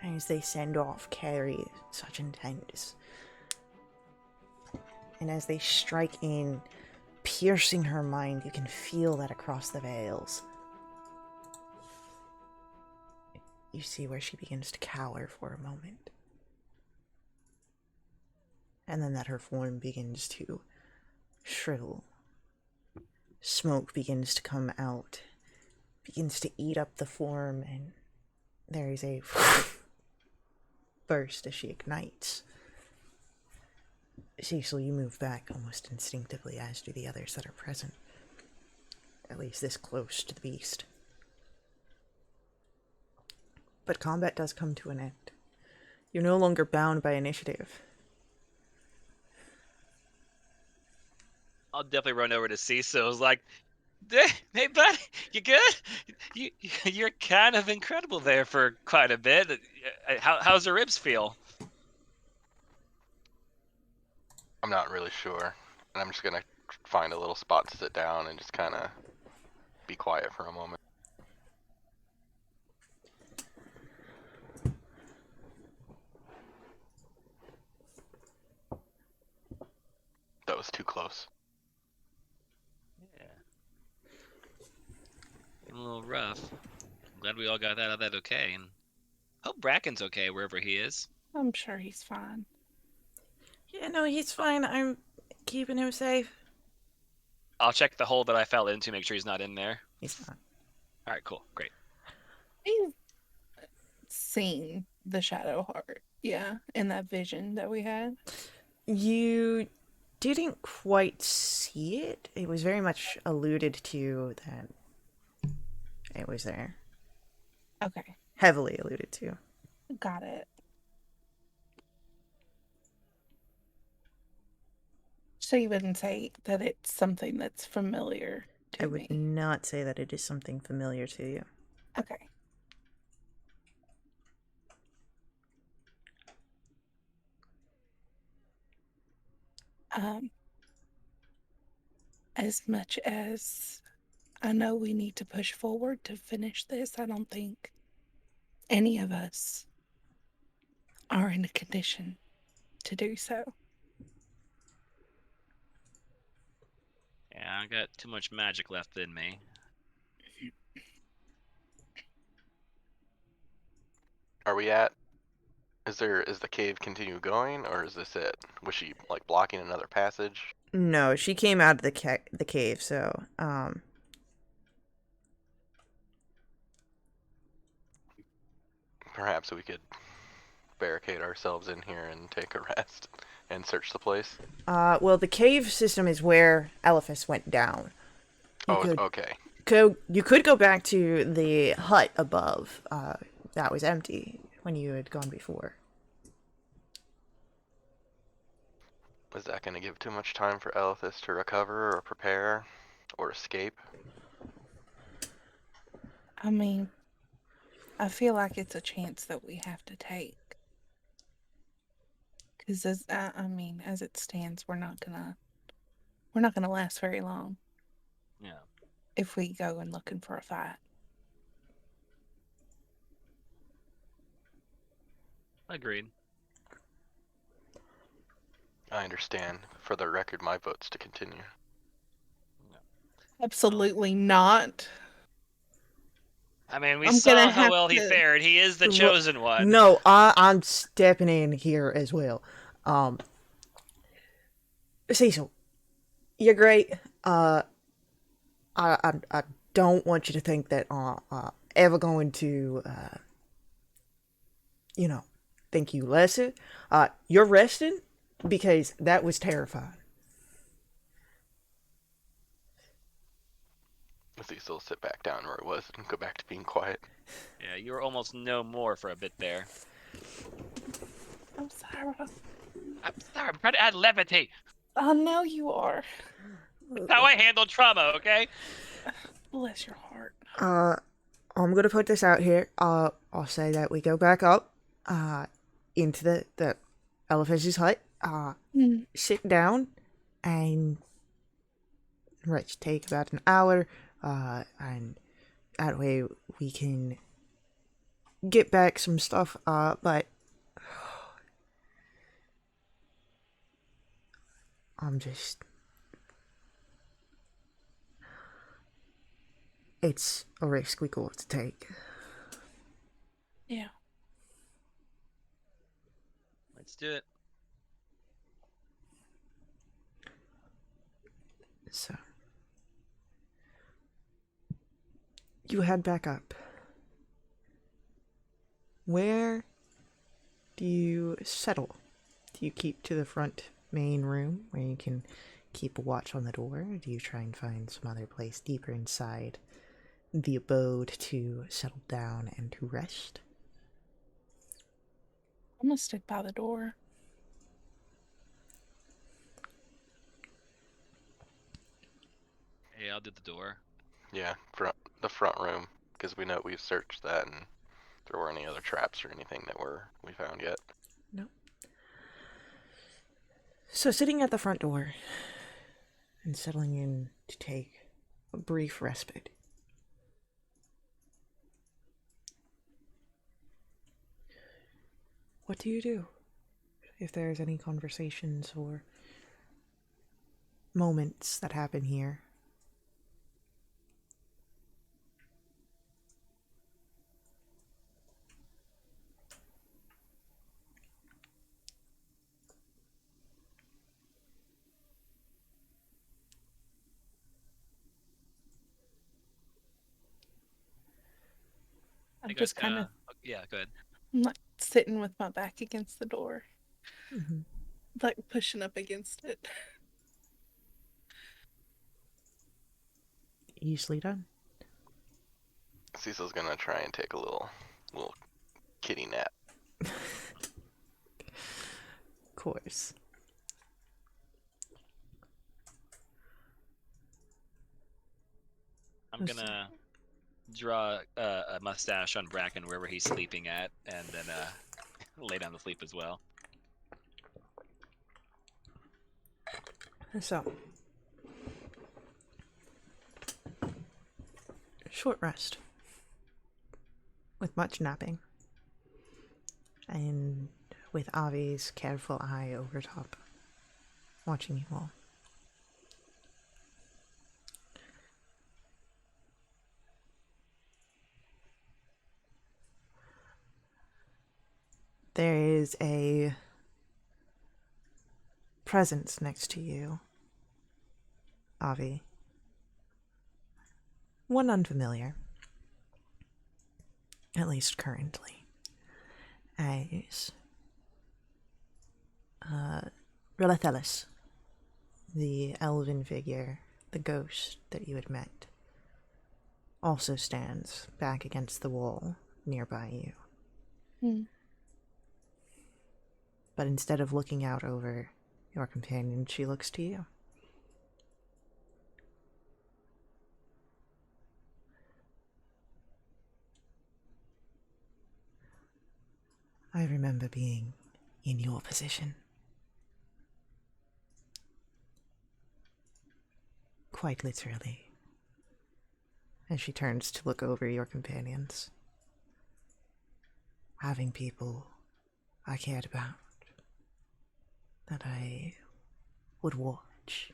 as they send off carry such intent. And as they strike in, piercing her mind, you can feel that across the veils. You see where she begins to cower for a moment. And then that her form begins to shrivel. Smoke begins to come out, begins to eat up the form, and there is a burst as she ignites. Cecil, you move back almost instinctively, as do the others that are present. At least this close to the beast. But combat does come to an end. You're no longer bound by initiative. I'll definitely run over to Cecil. I was like, hey, buddy, you good? You're kind of incredible there for quite a bit. How's the ribs feel? I'm not really sure. And I'm just gonna find a little spot to sit down and just kind of be quiet for a moment. That was too close. Yeah. A little rough. Glad we all got out of that okay. And hope Bracken's okay wherever he is. I'm sure he's fine. Yeah, no, he's fine. I'm keeping him safe. I'll check the hole that I fell into, make sure he's not in there. He's fine. All right, cool, great. We've seen the Shadow Heart, yeah, in that vision that we had. You didn't quite see it. It was very much alluded to that it was there. Okay, Heavily alluded to. got it. So you wouldn't say that it's something that's familiar to I would me? not say that it is something familiar to you. Okay. As much as I know we need to push forward to finish this, I don't think any of us are in a condition to do so. Yeah, I got too much magic left in me. Are we at? Is the cave continue going, or is this it? Was she like blocking another passage? No, she came out of the cave, so Perhaps we could barricade ourselves in here and take a rest and search the place? Well, the cave system is where Elephas went down. You Oh, could okay. you could go back to the hut above. That was empty when you had gone before. Was that going to give too much time for Elithis to recover or prepare or escape? I mean, I feel like it's a chance that we have to take. Because as it stands, we're not gonna last very long Yeah. if we go and looking for a fight. Agreed. I understand. For the record, my vote's to continue. Absolutely not. I mean, we I'm saw gonna how have well he to- fared. He is the chosen one. No, I'm stepping in here as well. Cecil, you're great. I don't want you to think that ever going to think you lesser. You're resting because that was terrifying. Cecil sit back down where it was and go back to being quiet. Yeah, you were almost no more for a bit there. I'm sorry. I'm sorry, I'm trying to add levity. I know you are. That's how I handle trauma, okay? Bless your heart. I'm gonna put this out here. I'll say that we go back up, into the Elephant's hut. Sit down, and let's take about an hour. And that way we can get back some stuff. But it's a risk we go to take. Yeah. Let's do it. So you head back up. Where do you settle? Do you keep to the front main room where you can keep a watch on the door? Or do you try and find some other place deeper inside the abode to settle down and to rest? I'm gonna stick by the door. Hey, I'll do the door. Yeah, the front room, because we know we've searched that and there weren't any other traps or anything that we found yet. No. So sitting at the front door and settling in to take a brief respite. What do you do? If there's any conversations or moments that happen here. I'm just kind of yeah, go ahead. like sitting with my back against the door, Mm-hmm. like pushing up against it. Easily done. Cecil's gonna try and take a little kitty nap. Of course. I'm gonna draw a mustache on Bracken wherever he's sleeping at, and then lay down to sleep as well. So, short rest with much napping, and with Avi's careful eye over top, watching you all. There is a presence next to you, Avi. One unfamiliar, at least currently, as Rilathelis, the elven figure, the ghost that you had met, also stands back against the wall nearby you. Hmm. But instead of looking out over your companion, she looks to you. I remember being in your position. Quite literally. As she turns to look over your companions. Having people I cared about, that I would watch.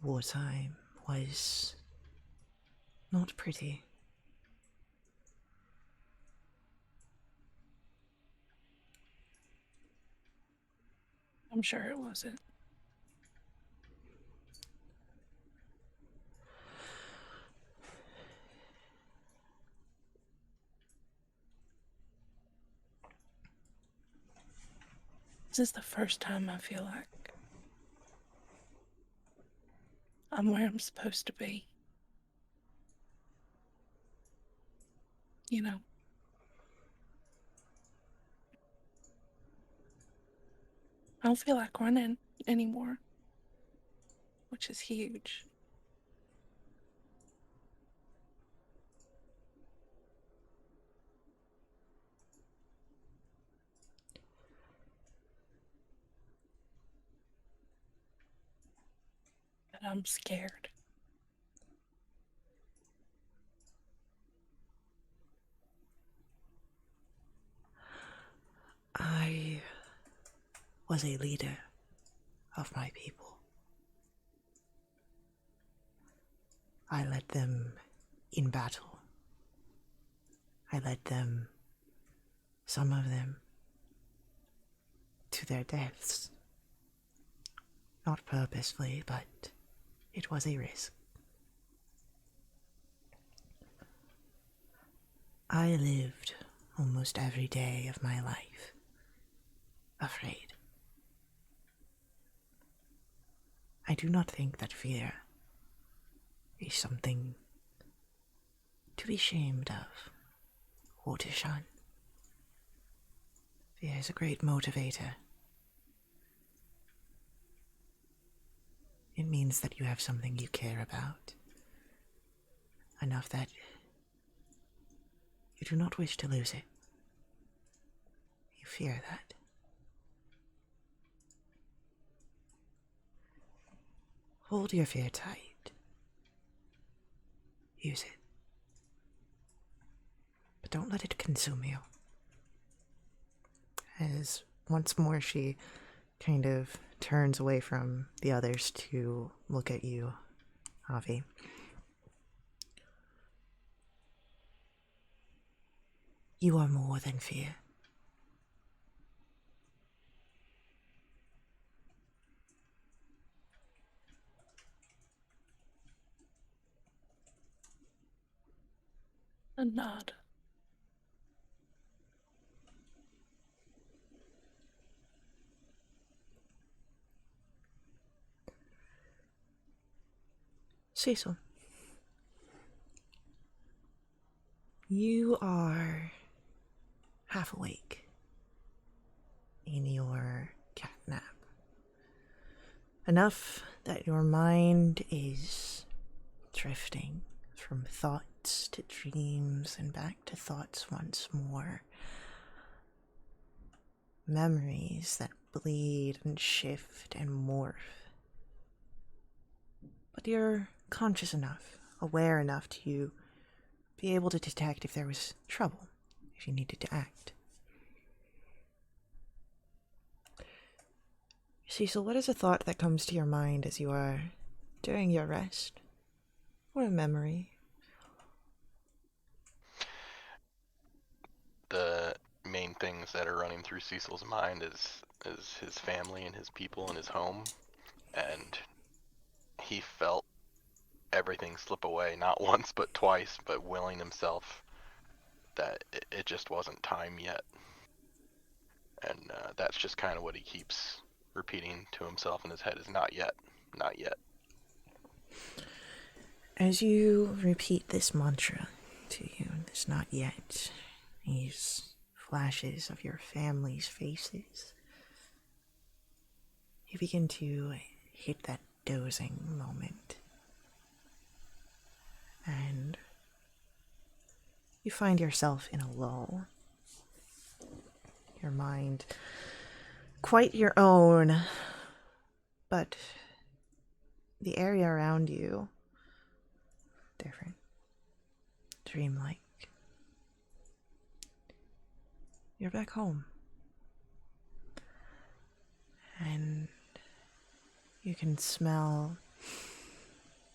Wartime was not pretty. I'm sure it wasn't. This is the first time I feel like I'm where I'm supposed to be. You know? I don't feel like running anymore, which is huge. But I'm scared. I was a leader of my people. I led them in battle. I led them, some of them, to their deaths. Not purposefully, but it was a risk. I lived almost every day of my life afraid. I do not think that fear is something to be ashamed of or to shun. Fear is a great motivator. It means that you have something you care about, enough that you do not wish to lose it. You fear that. Hold your fear tight. Use it. But don't let it consume you. As once more she kind of turns away from the others to look at you, Avi. You are more than fear. A nod. Cecil. You are half awake in your cat nap. Enough that your mind is drifting from thoughts to dreams and back to thoughts once more. Memories that bleed and shift and morph. But you're conscious enough, aware enough to be able to detect if there was trouble, if you needed to act. Cecil, what is a thought that comes to your mind as you are during your rest? Or a memory? The main things that are running through Cecil's mind is his family and his people and his home, and he felt everything slip away, not once but twice, but willing himself that it just wasn't time yet. And that's just kind of what he keeps repeating to himself in his head, is not yet, not yet. As you repeat this mantra to you, this not yet, these flashes of your family's faces, you begin to hit that dozing moment. And you find yourself in a lull. Your mind quite your own, but the area around you different, dreamlike. You're back home, and you can smell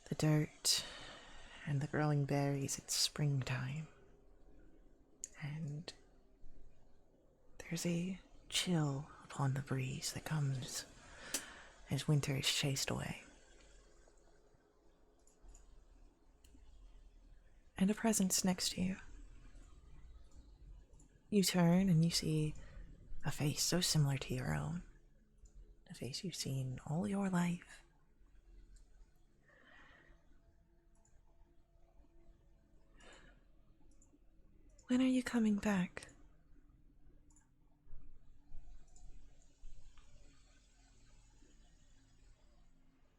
the dirt and the growing berries. It's springtime, and there's a chill upon the breeze that comes as winter is chased away. And a presence next to you. You turn and you see a face so similar to your own. A face you've seen all your life. When are you coming back?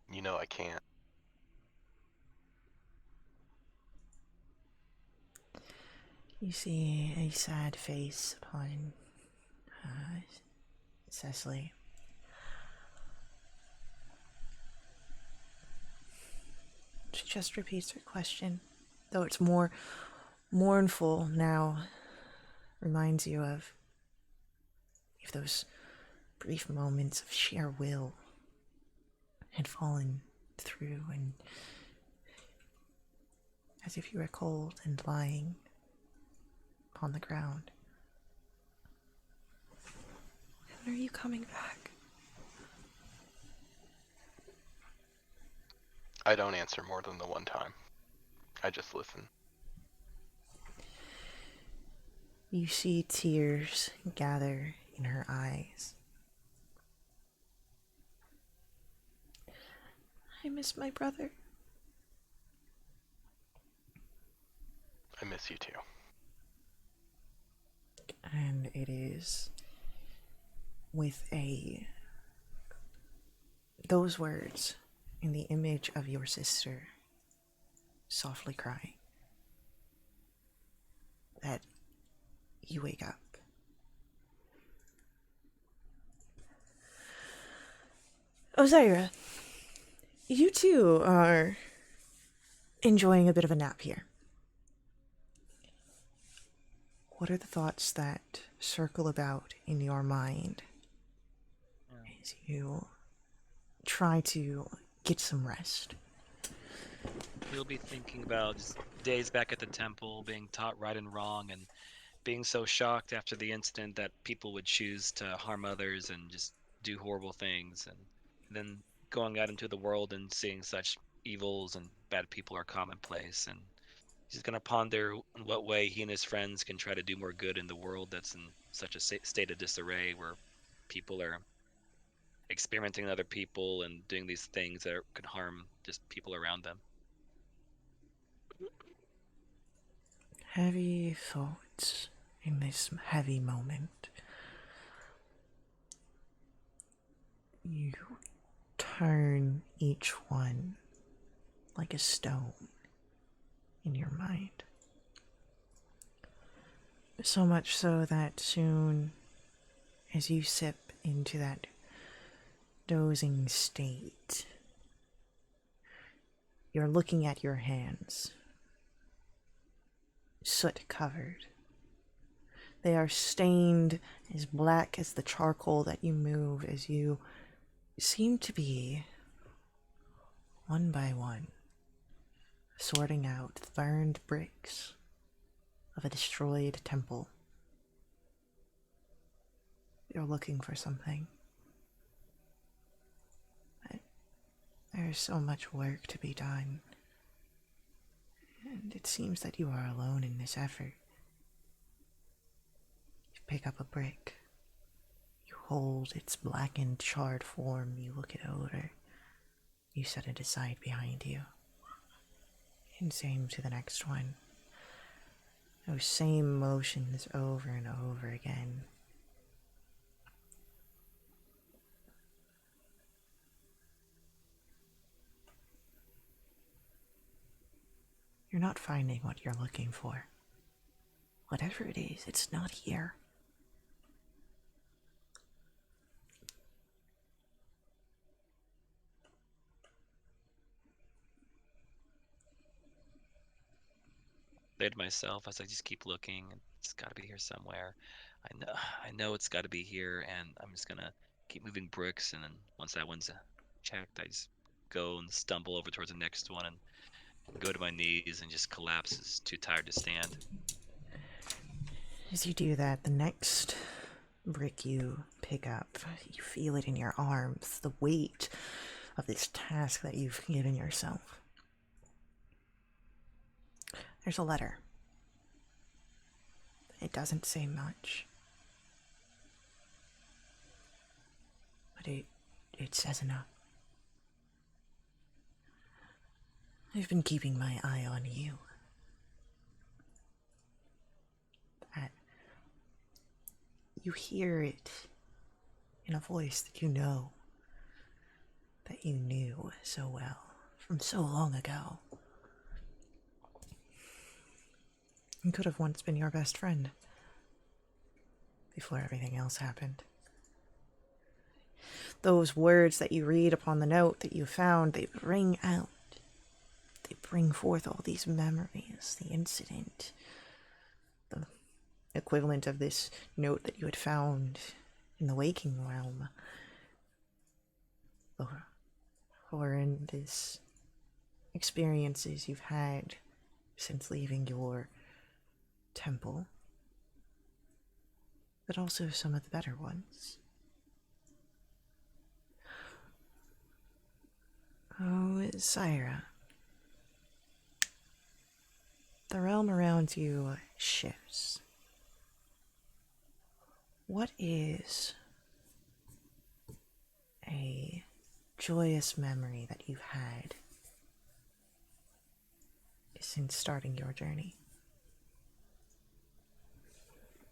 You know I can't. You see a sad face upon Cecily. She just repeats her question, though it's more mournful now. Reminds you of if those brief moments of sheer will had fallen through, and as if you were cold and lying upon the ground. When are you coming back? I don't answer more than the one time. I just listen. You see tears gather in her eyes. I miss my brother. I miss you too. And it is with those words in the image of your sister softly crying that you wake up. Ozaira, you too are enjoying a bit of a nap here. What are the thoughts that circle about in your mind as you try to get some rest? We'll be thinking about just days back at the temple, being taught right and wrong, and being so shocked after the incident that people would choose to harm others and just do horrible things, and then going out into the world and seeing such evils and bad people are commonplace. And he's going to ponder in what way he and his friends can try to do more good in the world that's in such a state of disarray, where people are experimenting on other people and doing these things that could harm just people around them. Heavy thoughts in this heavy moment. You turn each one like a stone in your mind. So much so that soon, as you sip into that dozing state, you're looking at your hands, soot covered. They are stained as black as the charcoal that you move, as you seem to be, one by one, sorting out the burned bricks of a destroyed temple. You're looking for something. But there's so much work to be done, and it seems that you are alone in this effort. You pick up a brick, hold its blackened, charred form, you look it over. You set it aside behind you. And same to the next one. Those same motions over and over again. You're not finding what you're looking for. Whatever it is, it's not here. Say to myself as I just keep looking, it's got to be here somewhere. I know it's got to be here, and I'm just gonna keep moving bricks, and then once that one's checked, I just go and stumble over towards the next one and go to my knees and just collapse. It's too tired to stand. As you do that, the next brick you pick up, you feel it in your arms, the weight of this task that you've given yourself. There's a letter. It doesn't say much. But it says enough. I've been keeping my eye on you. That you hear it in a voice that you know, that you knew so well from so long ago. And could have once been your best friend before everything else happened. Those words that you read upon the note that you found, they ring out. They bring forth all these memories, the incident, the equivalent of this note that you had found in the waking realm. The horrendous experiences you've had since leaving your temple, but also some of the better ones. Oh, Syra. The realm around you shifts. What is a joyous memory that you've had since starting your journey?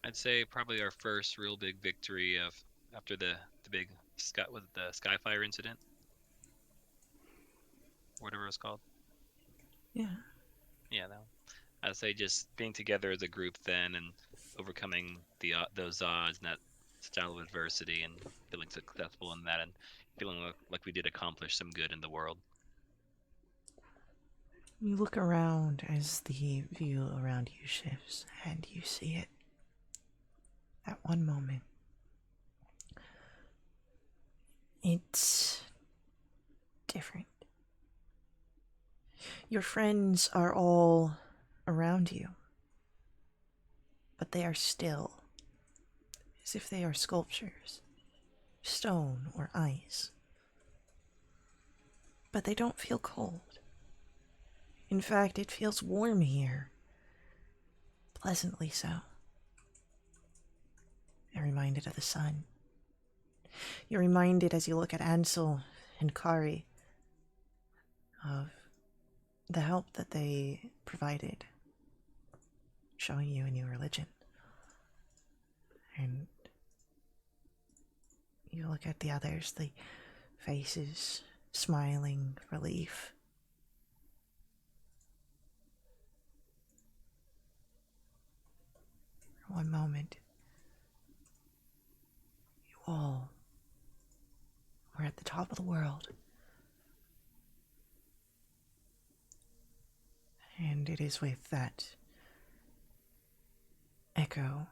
I'd say probably our first real big victory after the big with the Skyfire incident, whatever it was called. Yeah. Yeah, that one. I'd say just being together as a group then and overcoming those odds and that style of adversity and feeling successful in that and feeling like we did accomplish some good in the world. You look around as the view around you shifts, and you see it. That one moment. It's different. Your friends are all around you, but they are still, as if they are sculptures, stone or ice. But they don't feel cold. In fact, it feels warm here. Pleasantly so. You're reminded of the sun. You're reminded as you look at Ansel and Kari of the help that they provided, showing you a new religion. And you look at the others, the faces smiling relief. For one moment, you all were at the top of the world. And it is with that echo,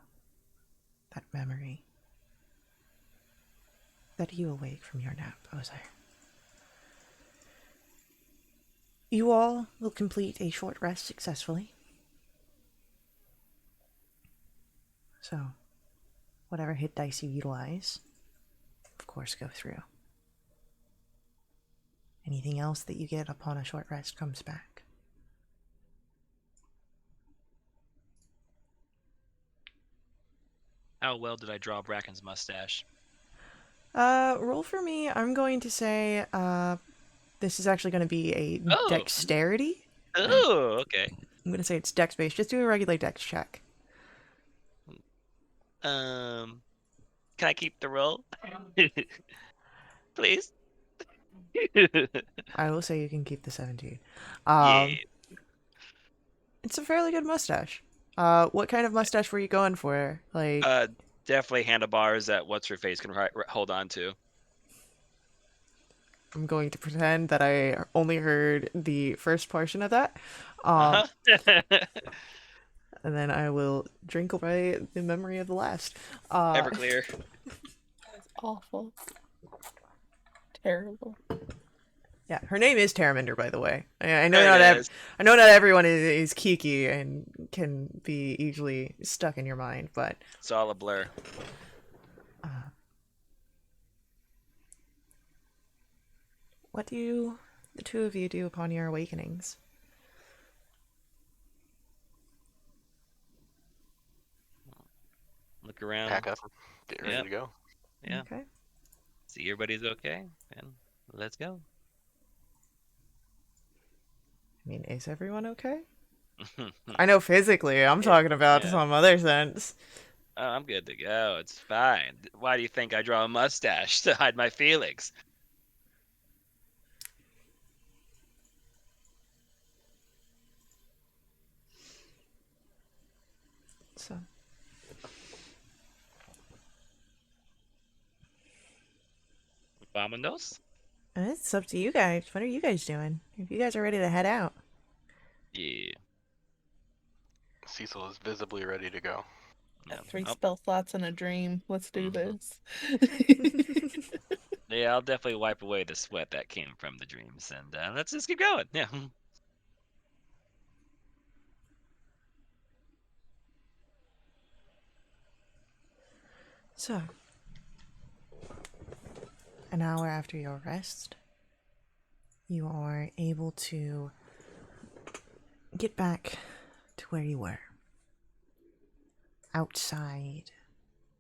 that memory, that you awake from your nap, Ozire. You all will complete a short rest successfully. So, whatever hit dice you utilize, of course, go through. Anything else that you get upon a short rest comes back. How well did I draw Bracken's mustache? Roll for me. I'm going to say, this is actually going to be a Oh. dexterity. Oh, okay. I'm going to say it's dex based. Just do a regular dex check. Can I keep the roll? Please? I will say you can keep the 17. Yeah. It's a fairly good mustache. What kind of mustache were you going for? Like, Definitely handlebars that what's her face can hold on to. I'm going to pretend that I only heard the first portion of that. Uh-huh. And then I will drink away the memory of the last. Everclear. That's awful. Terrible. Yeah, her name is Terraminder, by the way. I know There it is. I know not everyone is Kiki and can be easily stuck in your mind, but It's all a blur. what do the two of you do upon your awakenings? Look around. Pack up, get ready Yep. to go. Yeah. Okay. See everybody's okay, and let's go. I mean, is everyone okay? I know physically. I'm talking about Yeah. some other sense. Oh, I'm good to go. It's fine. Why do you think I draw a mustache to hide my feelings? So, Vamonos? it's up to you guys. What are you guys doing? If you guys are ready to head out. Yeah. Cecil is visibly ready to go. Yeah. 3 I'll, spell slots in a dream. Let's do Mhm. this. yeah, I'll definitely wipe away the sweat that came from the dreams, and let's just keep going. Yeah. So, an hour after your rest, you are able to get back to where you were. Outside,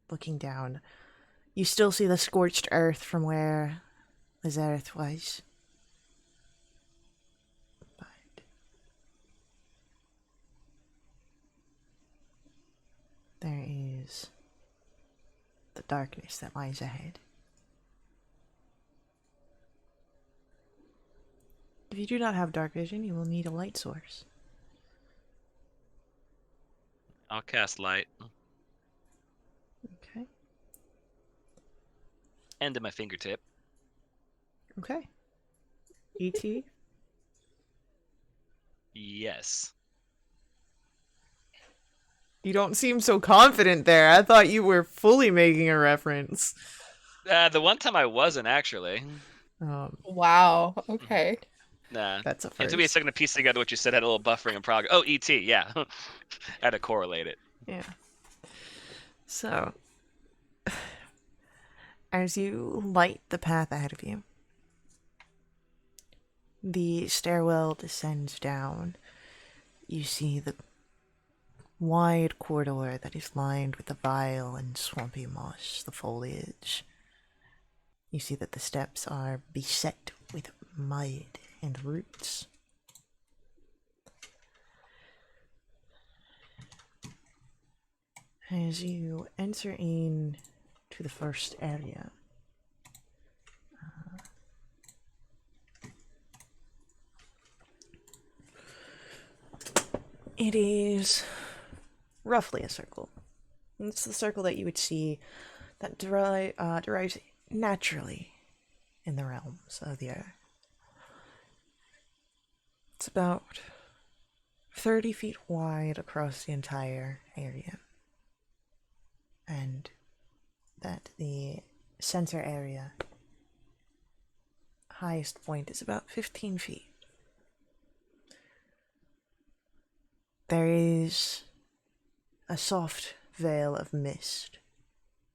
looking down, you still see the scorched earth from where Lazareth was. But there is the darkness that lies ahead. If you do not have dark vision, you will need a light source. I'll cast light. Okay. End of my fingertip. Okay. E.T.? Yes. You don't seem so confident there. I thought you were fully making a reference. The one time I wasn't actually. Wow. Okay. Nah. That's a It took me a first. second to piece together what you said. Had a little buffering and progress. Oh, ET. Yeah. Had to correlate it. Yeah. So, as you light the path ahead of you, the stairwell descends down. You see the wide corridor that is lined with the vile and swampy moss, the foliage. You see that the steps are beset with mud and roots. As you enter in to the first area, it is roughly a circle. It's the circle that you would see that derives naturally in the realms of the earth. It's about 30 feet wide across the entire area. And that the center area highest point is about 15 feet. There is a soft veil of mist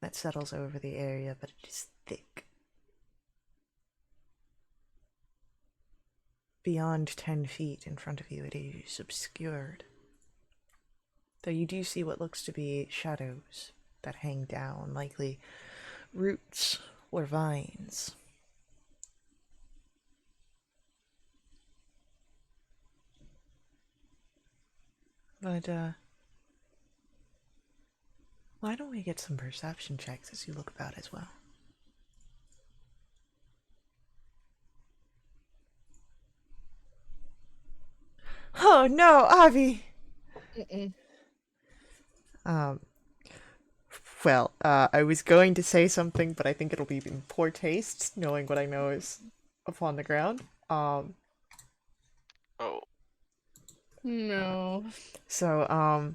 that settles over the area, but it is thick. Beyond 10 feet in front of you, it is obscured. Though you do see what looks to be shadows that hang down, likely roots or vines. But, why don't we get some perception checks as you look about as well? Oh no, Avi! Mm-mm. Well, I was going to say something, but I think it'll be in poor taste, knowing what I know is upon the ground. Oh, No. So,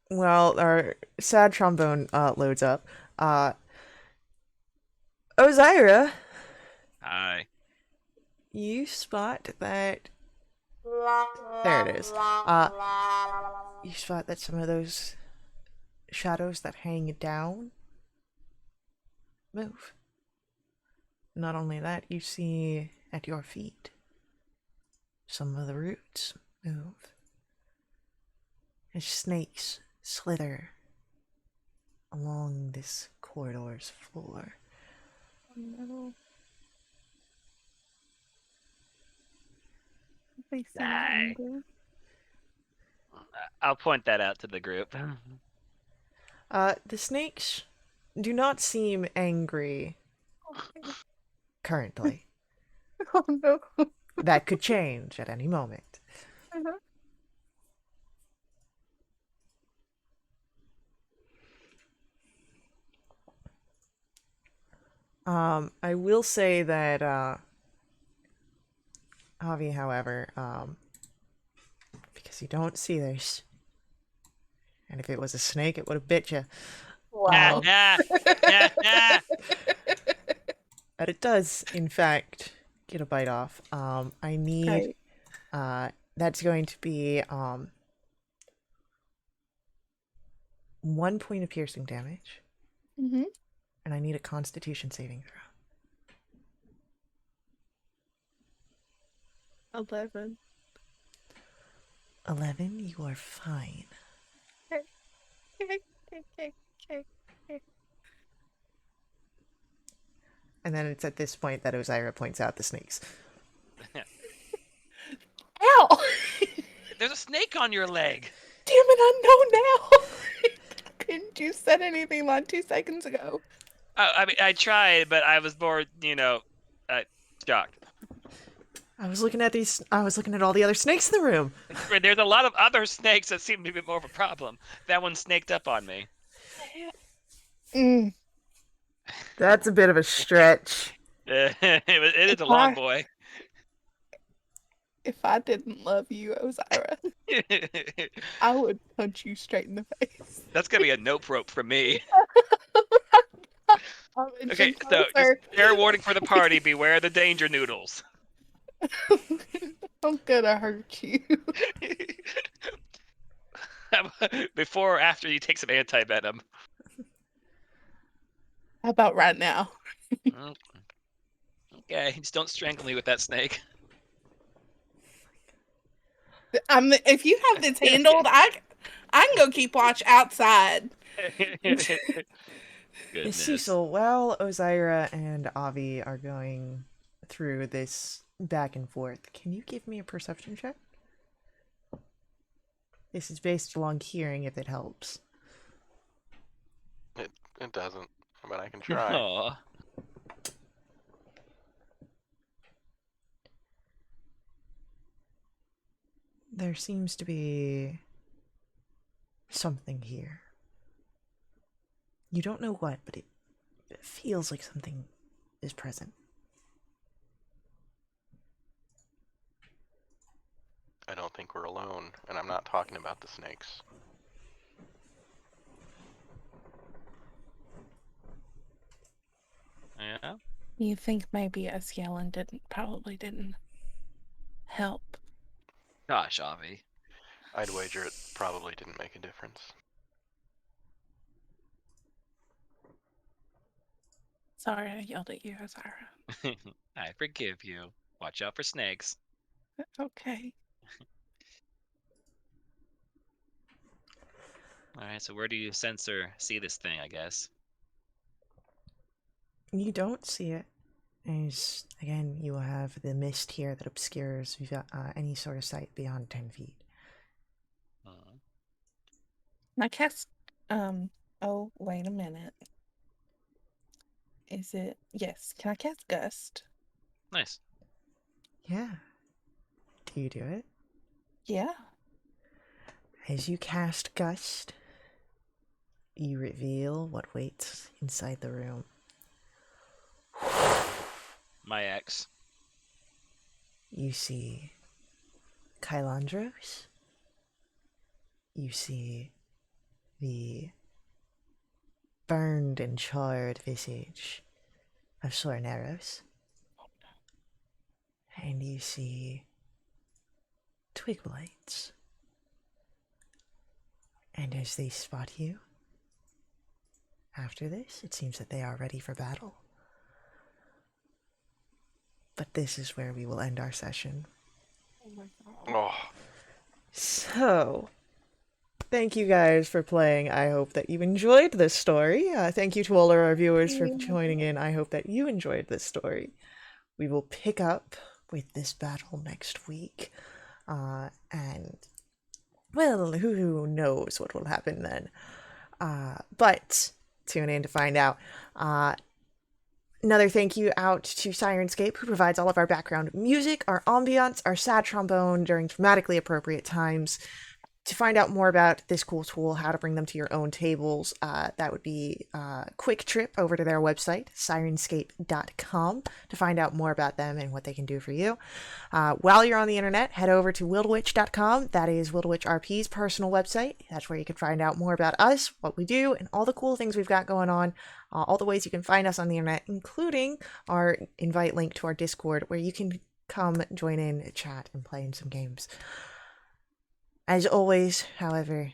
well, our sad trombone, loads up. Ozira, Hi. you spot that... There it is. You spot that some of those shadows that hang down move. Not only that, you see at your feet some of the roots move as snakes slither along this corridor's floor. No. They seem Hi. angry. I'll point that out to the group. The snakes do not seem angry currently. Oh no. That could change at any moment. I will say that, Avi, however, because you don't see this, and if it was a snake, it would have bit you. Wow. But it does, in fact, get a bite off. I need, that's going to be, 1 point of piercing damage, Mm-hmm. and I need a Constitution saving throw. 11. 11, you are fine. Okay. And then it's at this point that Ozira points out the snakes. Ow! There's a snake on your leg. Damn it, I know now. Couldn't you said anything like 2 seconds ago? I mean, I tried, but I was more, shocked. I was looking at all the other snakes in the room. There's a lot of other snakes that seem to be more of a problem. That one snaked up on me. Mm. That's a bit of a stretch. It is a long boy. If I didn't love you, Ozira, I would punch you straight in the face. That's gonna be a nope rope for me. I'm Okay, inching so just closer. fair warning for the party: beware the danger noodles. I'm gonna hurt you. Before or after you take some anti-venom. How about right now? Okay, just don't strangle me with that snake. If you have this handled, I can go keep watch outside. Goodness. Cecil, while Ozira and Avi are going through this back and forth, can you give me a perception check? This is based along hearing, if it helps. it doesn't, but I can try. Aw. There seems to be something here. You don't know what, but it feels like something is present. I don't think we're alone, and I'm not talking about the snakes. Yeah. You think maybe us yelling probably didn't help. Gosh, Avi. I'd wager it probably didn't make a difference. Sorry I yelled at you, Ozira. I forgive you. Watch out for snakes. Okay. All right, so where do you sense or see this thing? I guess. You don't see it. As, again, you will have the mist here that obscures any sort of sight beyond 10 feet. Can I cast, oh, wait a minute. Is it, yes, can I cast Gust? Nice. Yeah. Do you do it? Yeah. As you cast Gust, you reveal what waits inside the room. My ex. You see Kylandros. You see the burned and charred visage of Sorneros. And you see twig blights. And as they spot you, after this, it seems that they are ready for battle. But this is where we will end our session. Oh my god. Oh, So, thank you guys for playing. I hope that you enjoyed this story. Thank you to all of our viewers for joining in. I hope that you enjoyed this story. We will pick up with this battle next week. And, well, who knows what will happen then. But tune in to find out. Another thank you out to Sirenscape, who provides all of our background music, our ambiance, our sad trombone during dramatically appropriate times. To find out more about this cool tool, how to bring them to your own tables, that would be a quick trip over to their website, sirenscape.com, to find out more about them and what they can do for you. While you're on the internet, head over to wildewitch.com. That is Wildewitch RP's personal website. That's where you can find out more about us, what we do, and all the cool things we've got going on. All the ways you can find us on the internet, including our invite link to our Discord, where you can come join in, chat, and play in some games. As always, however,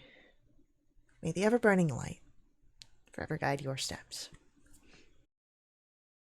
may the ever-burning light forever guide your steps.